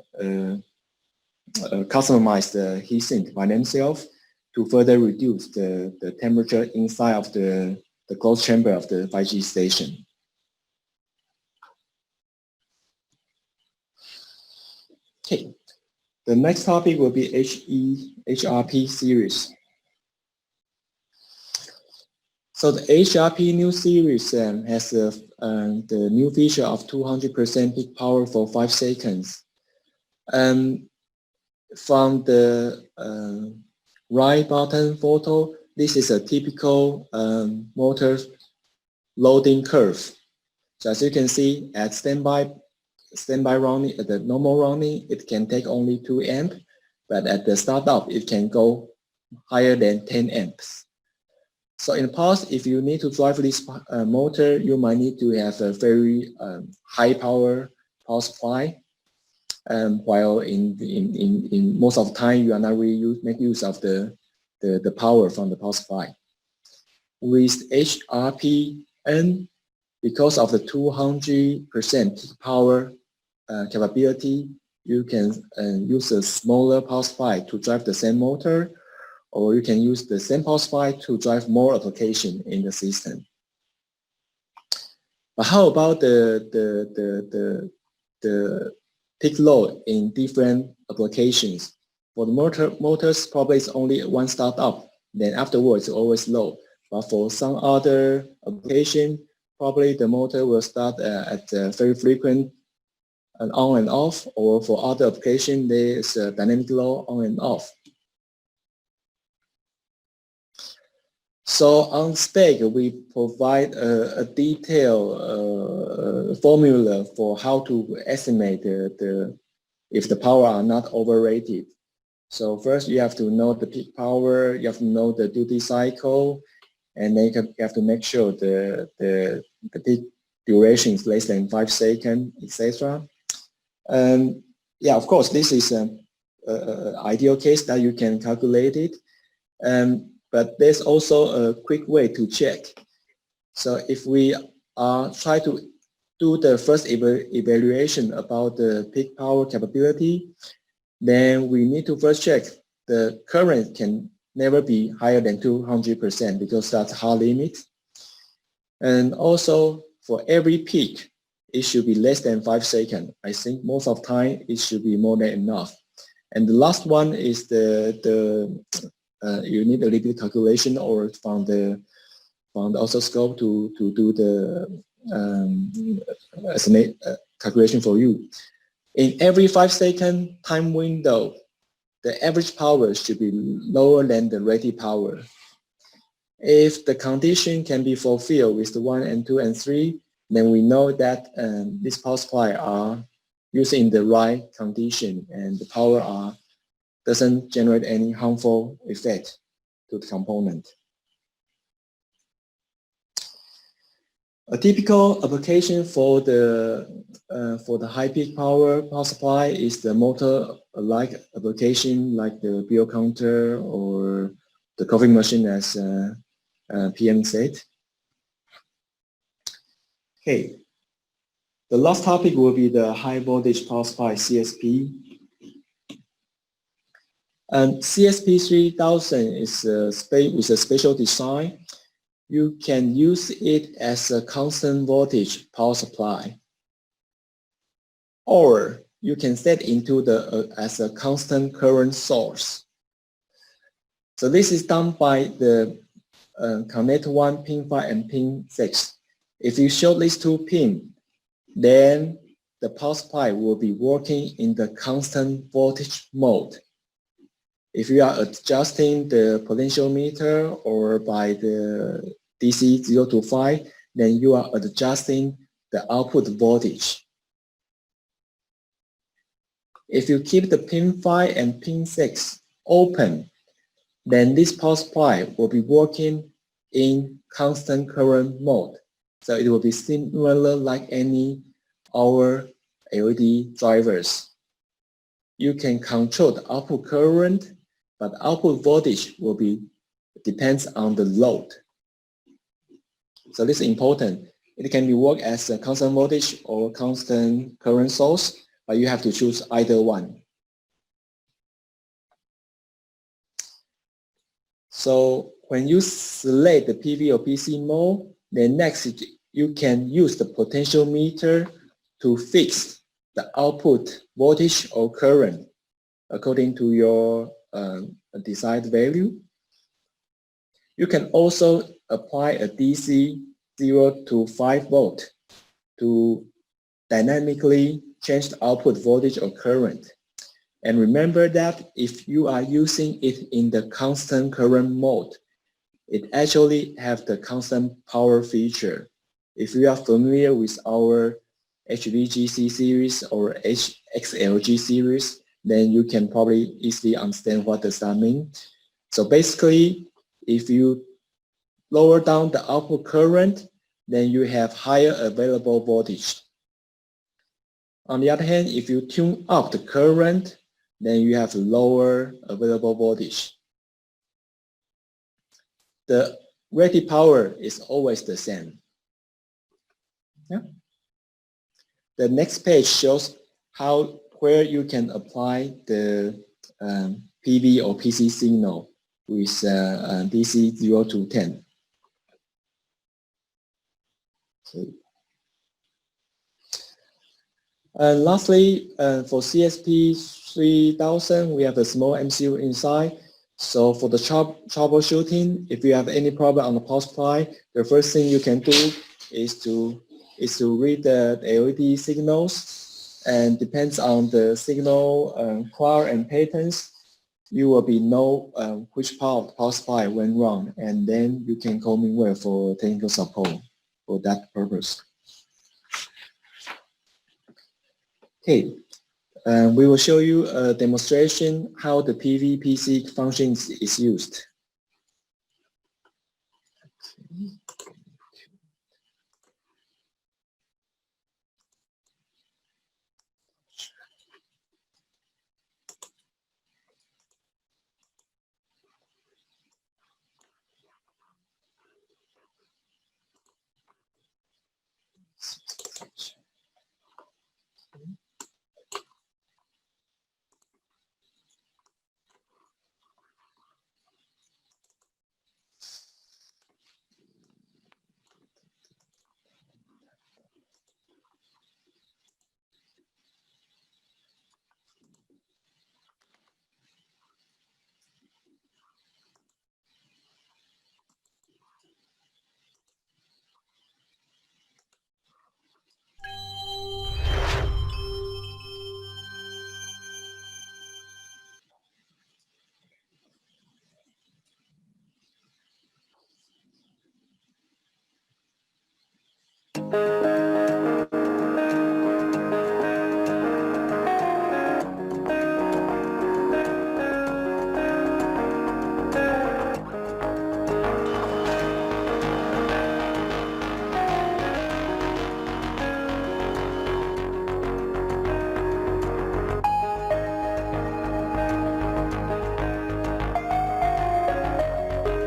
customized heat sink by themselves to further reduce the temperature inside of the closed chamber of the 5G station. Okay, the next topic will be HRP series. So the HRP new series has the new feature of 200% peak power for 5 seconds. From the right bottom photo, this is a typical motor loading curve. So as you can see, at standby running, at the normal running, it can take only 2 amp, but at the startup, it can go higher than 10 amps. So in the past, if you need to drive this motor, you might need to have a very high power supply. While in most of the time, you are not really make use of the power from the power supply. With HRPN, because of the 200% peak power capability, you can use a smaller power supply to drive the same motor, or you can use the same power supply to drive more application in the system. But how about the peak load in different applications? For the motors, probably it's only one start up, then afterwards it's always low. But for some other application, probably the motor will start at very frequent and on and off, or for other application, there's a dynamic load on and off. So on spec, we provide a detailed formula for how to estimate if the power are not overrated. So first you have to know the peak power, you have to know the duty cycle, and then you have to make sure the peak duration is less than 5 seconds, etc. Yeah, of course, this is an ideal case that you can calculate it. But there's also a quick way to check. So if we try to do the first evaluation about the peak power capability, then we need to first check the current can never be higher than 200% because that's hard limit. And also for every peak, it should be less than 5 seconds. I think most of the time it should be more than enough. And the last one is you need a little bit calculation or from the oscilloscope to do the estimate calculation for you. In every 5 second time window, the average power should be lower than the rated power. If the condition can be fulfilled with the 1 and 2 and 3, then we know that this power supply are used in the right condition and the power doesn't generate any harmful effect to the component. A typical application for the high peak power supply is the motor-like application like the bill counter or the coffee machine, as PM said. Okay, the last topic will be the high voltage power supply, CSP. CSP 3000 is with a special design. You can use it as a constant voltage power supply, or you can set into as a constant current source. So this is done by the connector 1, pin 5, and pin 6. If you show these 2 pins, then the power supply will be working in the constant voltage mode. If you are adjusting the potentiometer or by the DC 0 to 5, then you are adjusting the output voltage. If you keep the pin 5 and pin 6 open, then this power supply will be working in constant current mode. So it will be similar like any our LED drivers. You can control the output current, but output voltage will be depends on the load. So this is important. It can be work as a constant voltage or constant current source, but you have to choose either one. So when you select the PV or PC mode, then next you can use the potentiometer to fix the output voltage or current according to your desired value. You can also apply a DC 0 to 5 volt to dynamically change the output voltage or current. And remember that if you are using it in the constant current mode, it actually have the constant power feature. If you are familiar with our HVGC series or XLG series, then you can probably easily understand what does that mean. So basically, if you lower down the output current, then you have higher available voltage. On the other hand, if you tune up the current, then you have lower available voltage. The rated power is always the same. Yeah. The next page shows where you can apply the PV or PC signal with DC 0 to 10. Okay. And lastly, for CSP 3000, we have a small MCU inside. So for the troubleshooting, if you have any problem on the power supply, the first thing you can do is to read the LED signals, and depends on the signal color and patterns, you will know which part of the power supply went wrong, and then you can call MeanWell for technical support for that purpose. Okay, we will show you a demonstration how the PV-PC functions is used.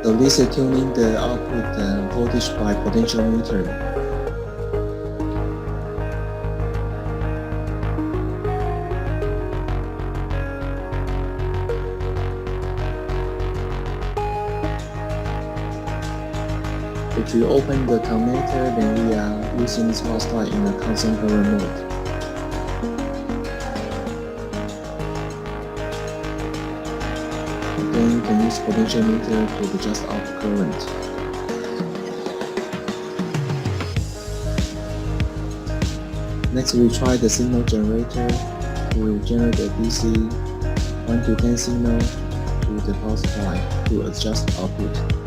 So this is tuning the output voltage by potentiometer. If you open the connector, then we are using this power supply in a constant current mode. Then you can use potentiometer to adjust output current. Next, we try the signal generator to generate a DC 1 to 10 signal to the power supply to adjust output.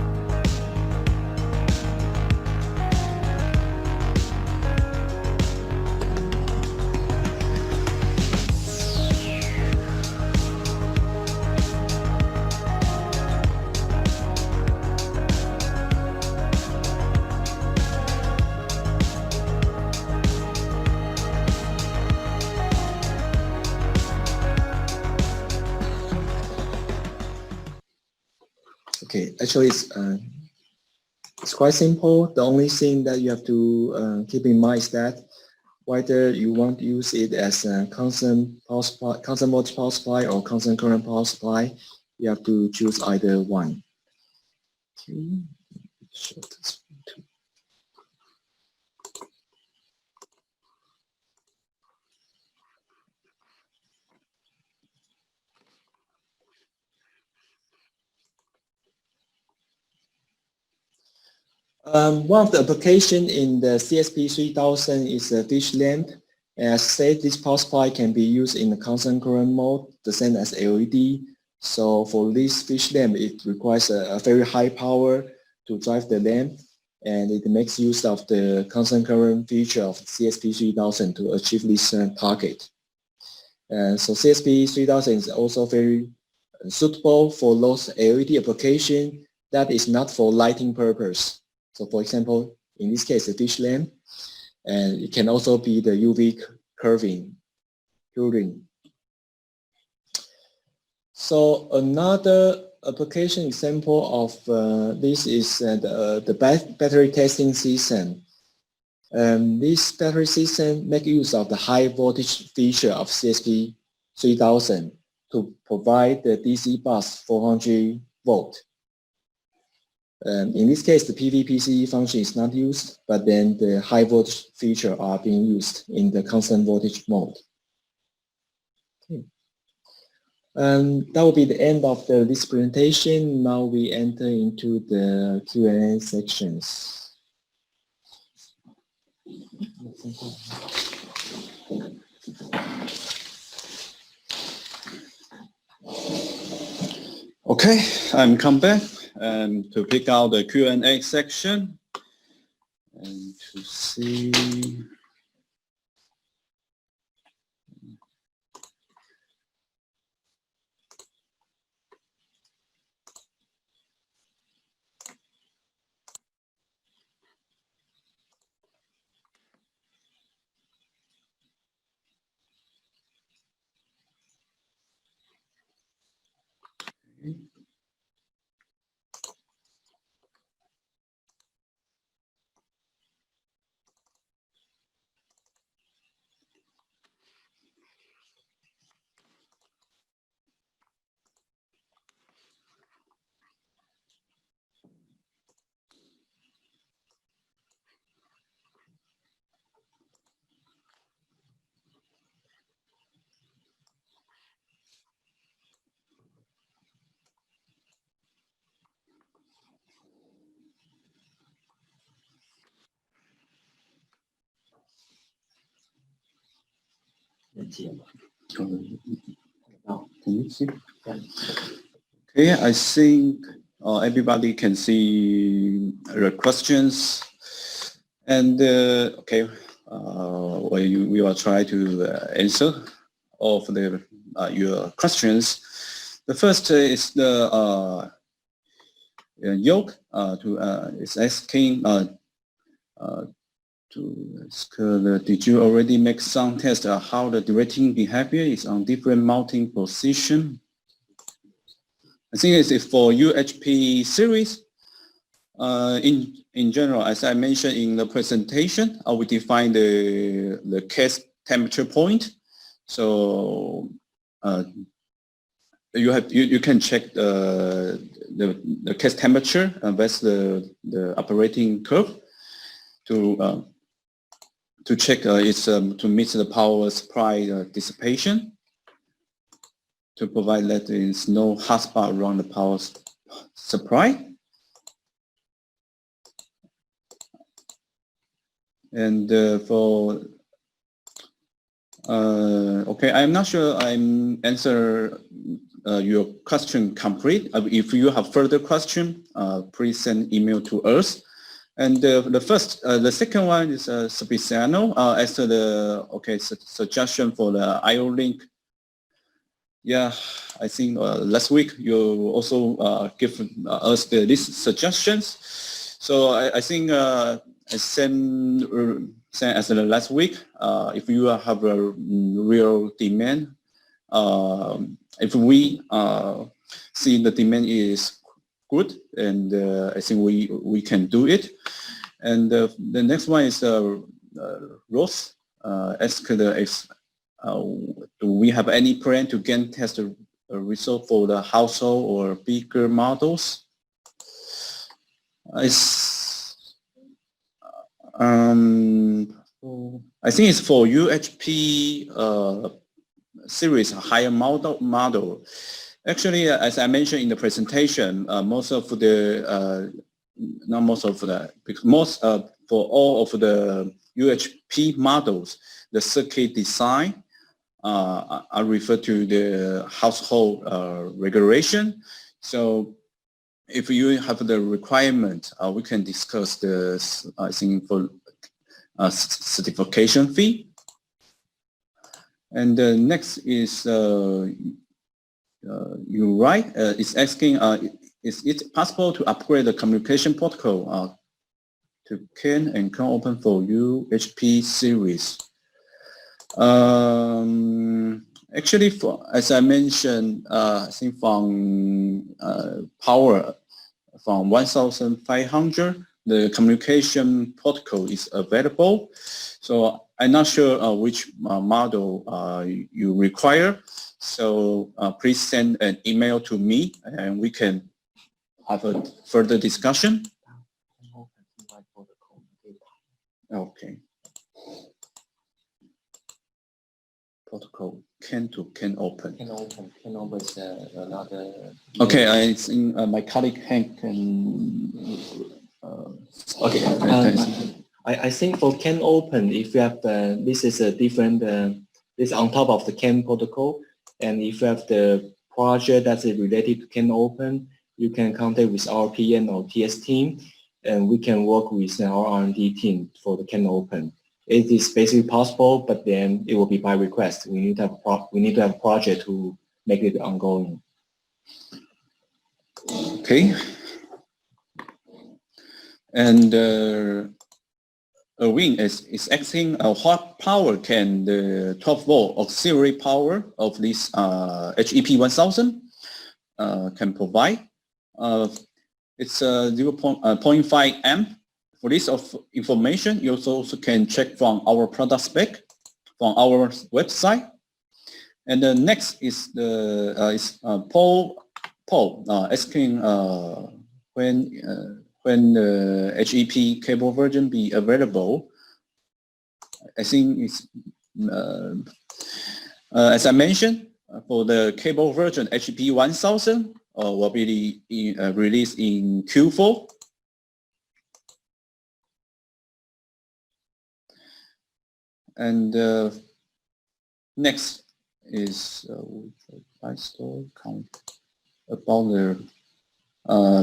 Okay, actually it's quite simple. The only thing that you have to keep in mind is that whether you want to use it as a constant power supply, constant voltage power supply, or constant current power supply, you have to choose either one. Okay. Show this one too. One of the applications in the CSP 3000 is a fish lamp. As said, this power supply can be used in the constant current mode, the same as LED. So for this fish lamp, it requires a very high power to drive the lamp, and it makes use of the constant current feature of CSP 3000 to achieve this target. So CSP 3000 is also very suitable for those LED application that is not for lighting purpose. So for example, in this case, the fish lamp, and it can also be the UV curing. So another application example of this is the battery testing system. This battery system make use of the high voltage feature of CSP 3000 to provide the DC bus 400 volt. In this case, the PV-PCE function is not used, but then the high voltage feature are being used in the constant voltage mode. Okay. That will be the end of this presentation. Now we enter into the Q&A sections. Okay, I'm come back to pick out the Q&A section and to see. Can you see? Okay, I think everybody can see the questions, and okay, we will try to answer all of the your questions. The first is the yoke is asking did you already make some tests how the directing behavior is on different mounting position? I think it's for UHP series. In general, as I mentioned in the presentation, we define the case temperature point. So you can check the case temperature that's the operating curve to check to meet the power supply dissipation, to provide that there is no hotspot around the power supply. And okay, I'm not sure I'm answer your question complete. If you have further question, please send email to us. And the second one is Sebastiano as to the suggestion for the IO link. Yeah, I think last week you also give us these suggestions. So I think I sent as the last week. If you have a real demand, if we see the demand is good, and I think we can do it. And the next one is Ross ask do we have any plan to gain test result for the household or bigger models? I think it's for UHP series, higher model. Actually, as I mentioned in the presentation, most of the not most of the, because most for all of the UHP models, the circuit design I refer to the household regulation. So if you have the requirement, we can discuss the, I think, for certification fee. And the next is, you're right, it's asking, is it possible to upgrade the communication protocol to CAN and CAN Open for UHP series? Actually, as I mentioned, I think from power from 1500, the communication protocol is available. So I'm not sure which model you require. So please send an email to me and we can have a further discussion. Okay. Protocol CAN to CAN Open. CAN Open is another. Okay, it's in my colleague Hank can. Okay. I think for CAN Open, if you have this is a different. This on top of the CAN protocol, and if you have the project that's related to CAN Open, you can contact with our PM or TS team, and we can work with our R&D team for the CAN Open. It is basically possible, but then it will be by request. We need to have a project to make it ongoing. Okay. And Wing is asking what power can the 12-volt auxiliary power of this HEP 1000 can provide? It's 0.5 amp. For this information, you also can check from our product spec from our website. And the next is the Paul asking when the HEP cable version be available. I think it's as I mentioned, for the cable version HEP 1000 will be released in Q4. And next is about the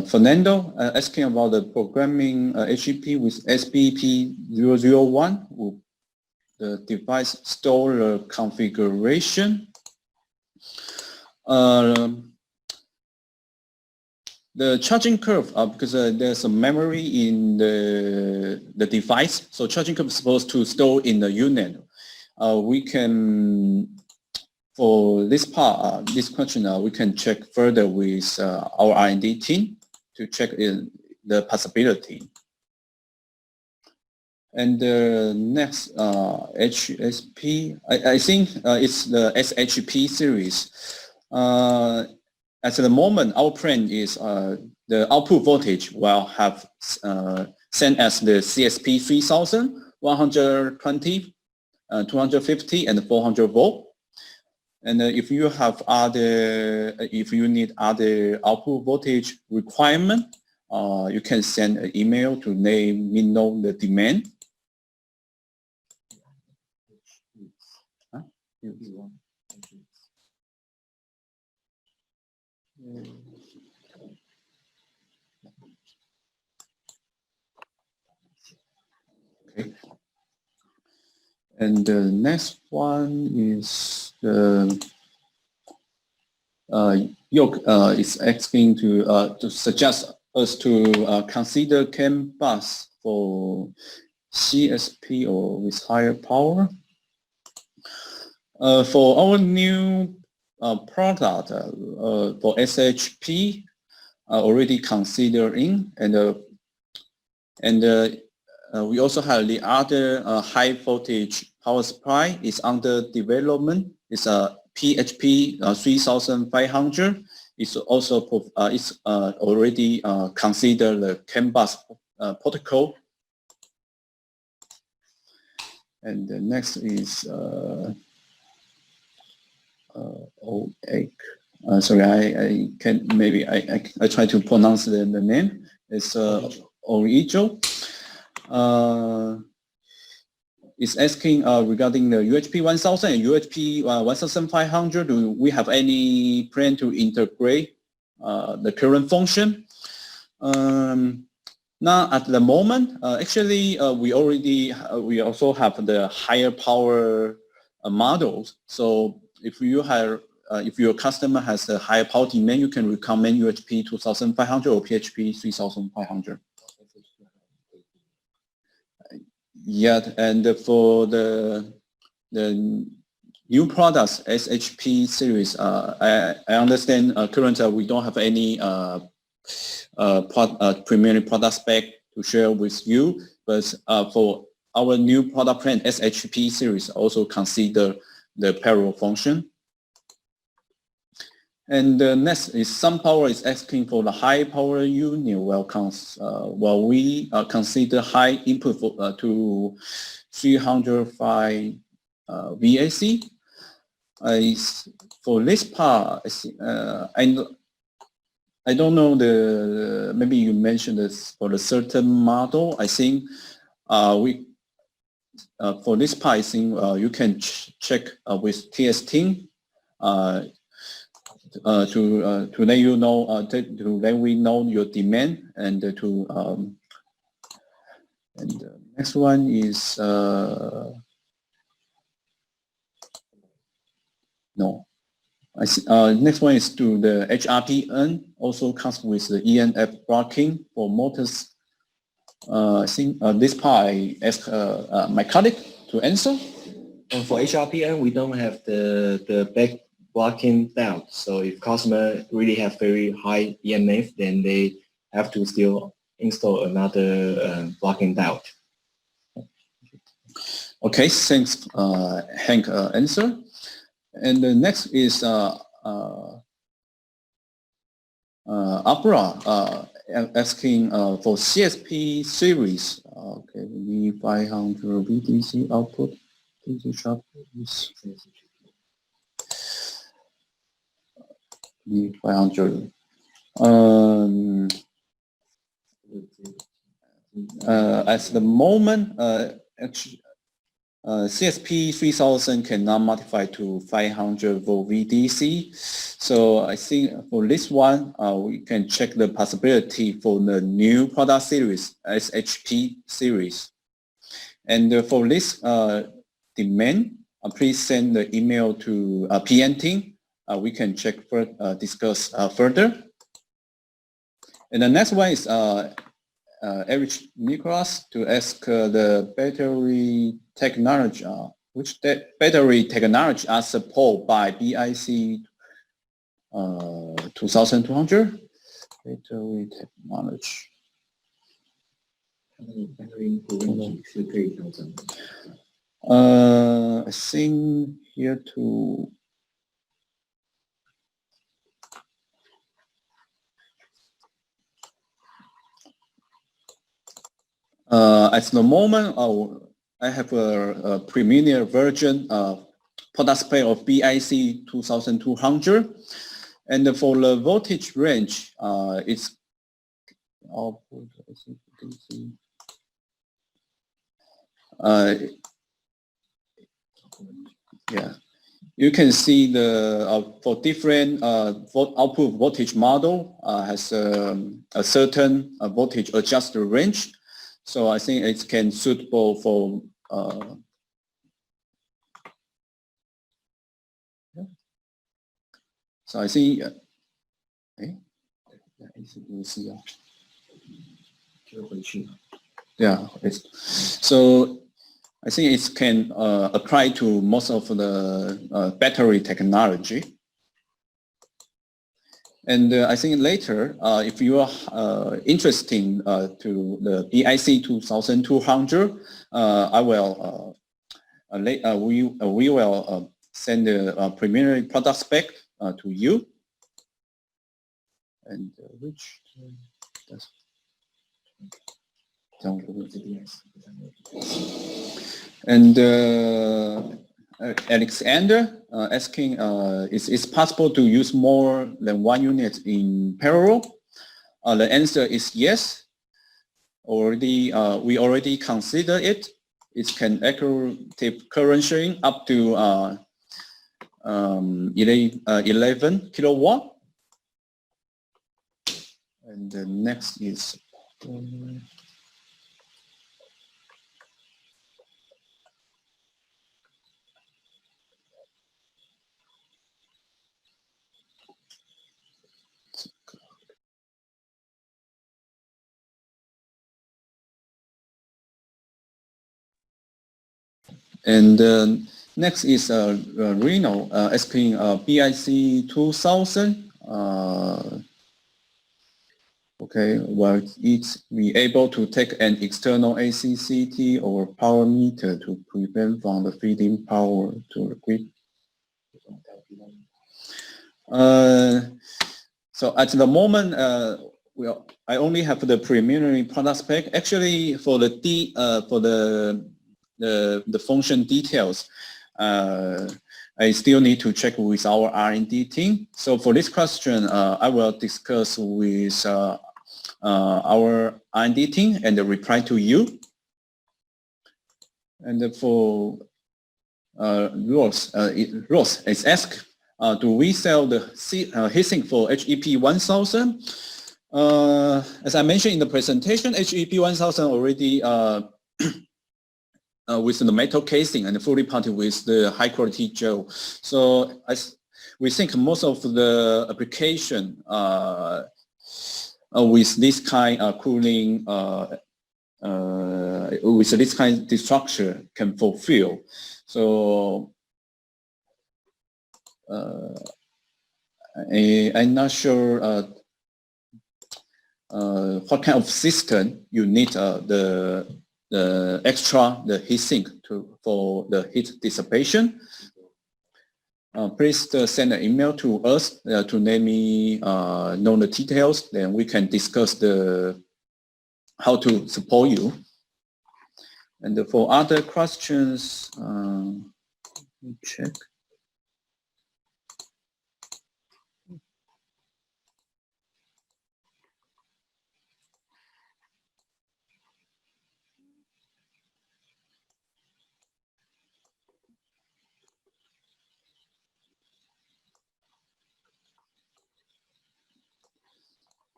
Fernando asking about the programming HEP with SBP001. The device store configuration. The charging curve, because there's a memory in the device, so charging curve is supposed to store in the unit. We can, for this part, this question, we can check further with our R&D team to check the possibility. And the next HSP, I think it's the SHP series. At the moment, our plan is the output voltage will have sent as the CSP 3000, 120, 250, and 400 volt. And if you have if you need other output voltage requirement, you can send an email to let me know the demand. Huh? Okay. And the next one is York is asking to suggest us to consider CAN bus for CSP or with higher power. For our new product for SHP already considering, and we also have the other high voltage power supply is under development. It's a PHP 3500. It's also already consider the CAN bus protocol. And the next is sorry, I can maybe I try to pronounce the name. It's Orijo. Is asking regarding the UHP 1000 and UHP 1500. Do we have any plan to integrate the current function? Now at the moment, actually, we also have the higher power models. So if you have if your customer has a higher power demand, you can recommend UHP 2500 or PHP 3500. Yeah, and for the new products, SHP series, I understand currently we don't have any preliminary product spec to share with you, but for our new product plan, SHP series, also consider the parallel function. And next is SunPower is asking for the high power unit while we consider high input to 305 VAC. For this part, I don't know maybe you mentioned this for the certain model. I think for this part, I think you can check with TS team to let you know to let we know your demand and to and the next one is no. I see, next one is to the HRPN, also comes with the ENF blocking for motors. I think this part I ask my colleague to answer. For HRPN, we don't have the back blocking diode. So if customer really have very high EMF, then they have to still install another blocking diode. Okay, thanks, Hank, answer. And the next is Abra asking for CSP series. Okay, we need 500 VDC output. DC sharp is 500. At the moment, actually, CSP 3000 cannot modify to 500 volt VDC. So I think for this one, we can check the possibility for the new product series, SHP series. And for this demand, please send the email to PN team. We can check discuss further. And the next one is Eric Nicholas to ask the battery technology, which battery technology are supported by BIC 2200 battery technology. I think here to at the moment, I have a preliminary version product spec of BIC 2200, and for the voltage range, it's output. Yeah, you can see the for different output voltage model has a certain voltage adjuster range. So I think it can suitable for so I see yeah, so I think it can apply to most of the battery technology. And I think later, if you are interested to the BIC 2200, I will we will send a preliminary product spec to you. And which does and Alexander asking, is it possible to use more than one unit in parallel? The answer is yes. already we already consider it. It can accurate current sharing up to 11 kilowatt. And the next is and next is Reno asking BIC 2000. Okay, well, it's be able to take an external ACCT or power meter to prevent from the feeding power to the grid. So at the moment, well, I only have the preliminary product spec. Actually, for the function details, I still need to check with our R&D team. So for this question, I will discuss with our R&D team and reply to you. And for Ross is asked, do we sell the heatsink for HEP 1000? As I mentioned in the presentation, HEP 1000 already with the metal casing and fully parted with the high quality gel. So we think most of the application with this kind of cooling, with this kind of structure can fulfill. So I'm not sure what kind of system you need the heatsink for the heat dissipation. Please send an email to us to let me know the details. Then we can discuss how to support you. And for other questions, let me check.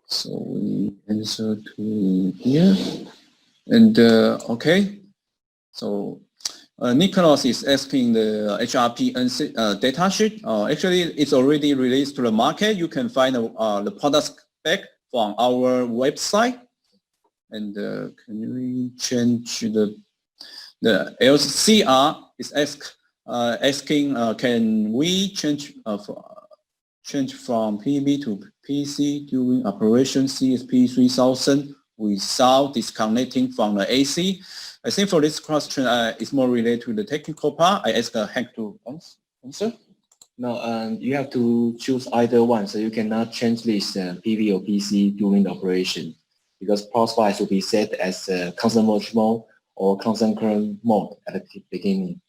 So we answer to here. And okay, so Nicholas is asking the HRP data sheet. Actually, it's already released to the market. You can find the product spec from our website. And can we change the LCR is asking can we change from PB to PC during operation CSP 3000 without disconnecting from the AC? I think for this question, it's more related to the technical part. I ask Hank to answer. No, you have to choose either one, so you cannot change this PV or PC during the operation, because power supplies will be set as constant voltage mode or constant current mode at the beginning.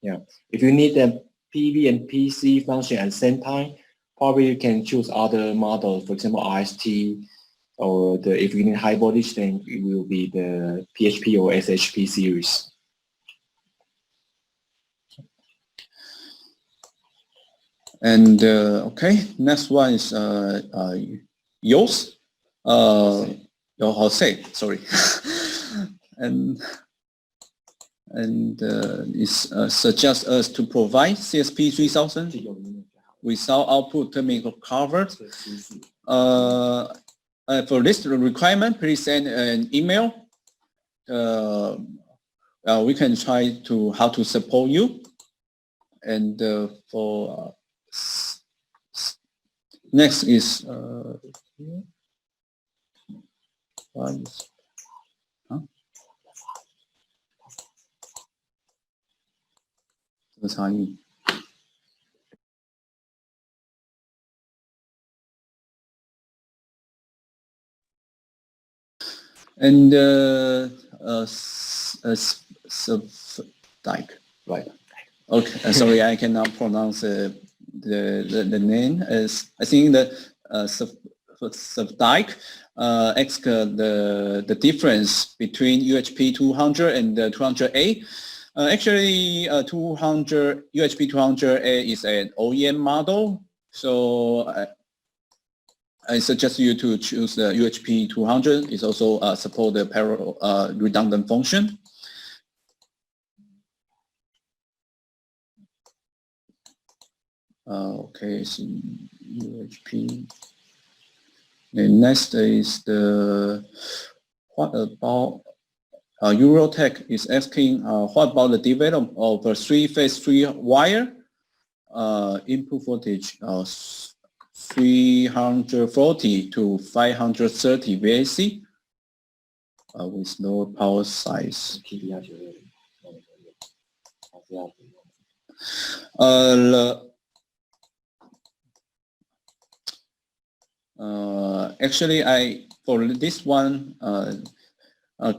Yeah, if you need the PV and PC function at the same time, probably you can choose other models, for example, RST, or if you need high voltage, then it will be the PHP or SHP series. And okay, next one is Jose, sorry. and it suggests us to provide CSP 3000 without output terminal covered. For this requirement, please send an email. We can try how to support you. And for next is and Dyke, right? Okay, sorry, I cannot pronounce the name. As I think that Dyke ask the difference between UHP 200 and the 200A. Actually, UHP 200A is an OEM model, so I suggest you to choose the UHP 200. It also support the parallel redundant function. Okay, so UHP. And next is what about Eurotech is asking what about the development of a three-phase three-wire input voltage 340 to 530 VAC with lower power size. Actually, for this one,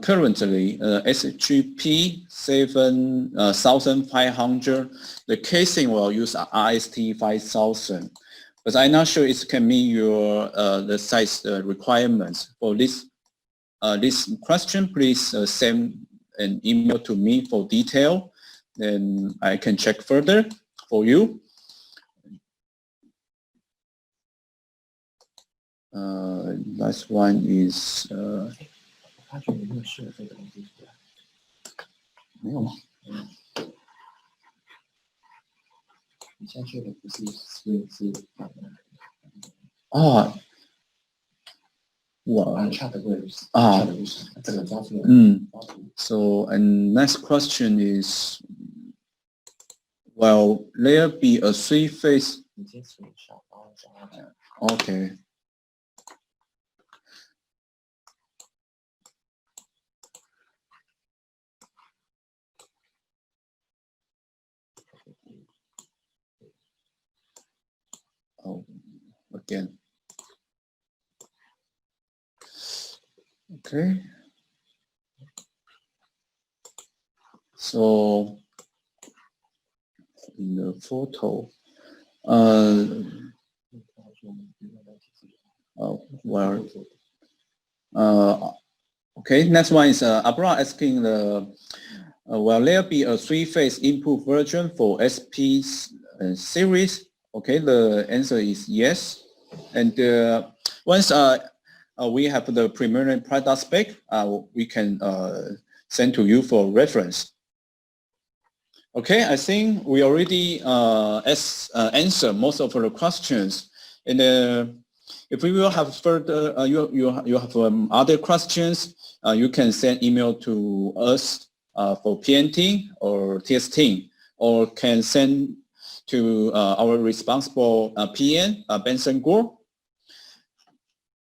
currently SGP 7500, the casing will use RST 5000, but I'm not sure it can meet your the size requirements. For this question, please send an email to me for detail, then I can check further for you. Last one is 发觉有没有适合这个东西出来？没有吗？你现在确的不是是啊，我差的会啊，这个抓出来。So and next question is, will there be a three-phase? Okay. Oh, again. Okay. So in the photo, okay. Next one is Abra asking will there be a three-phase input version for SP series? Okay, the answer is yes. And once we have the preliminary product spec, we can send to you for reference. Okay, I think we already answered most of the questions. And if we will have further, you have other questions, you can send email to us for PNT or TST, or can send to our responsible PN, Benson Gore.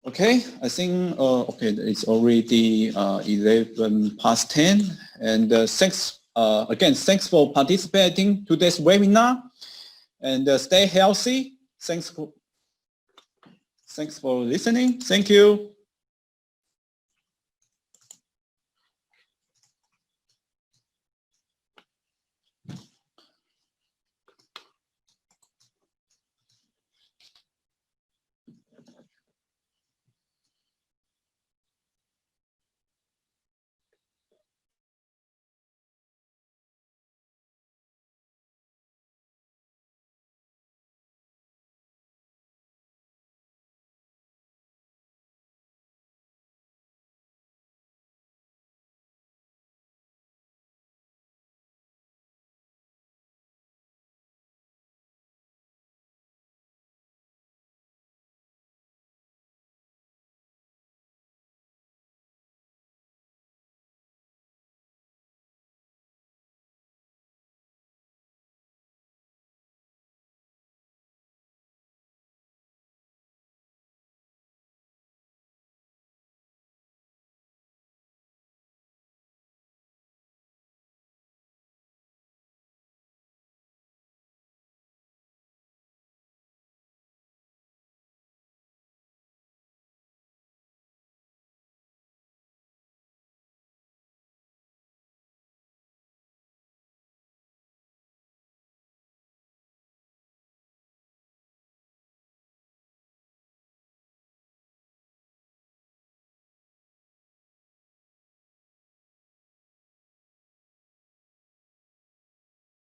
Okay, I think okay, it's already 11 past 10, and thanks again. Thanks for participating today's webinar, and stay healthy. Thanks for listening. Thank you.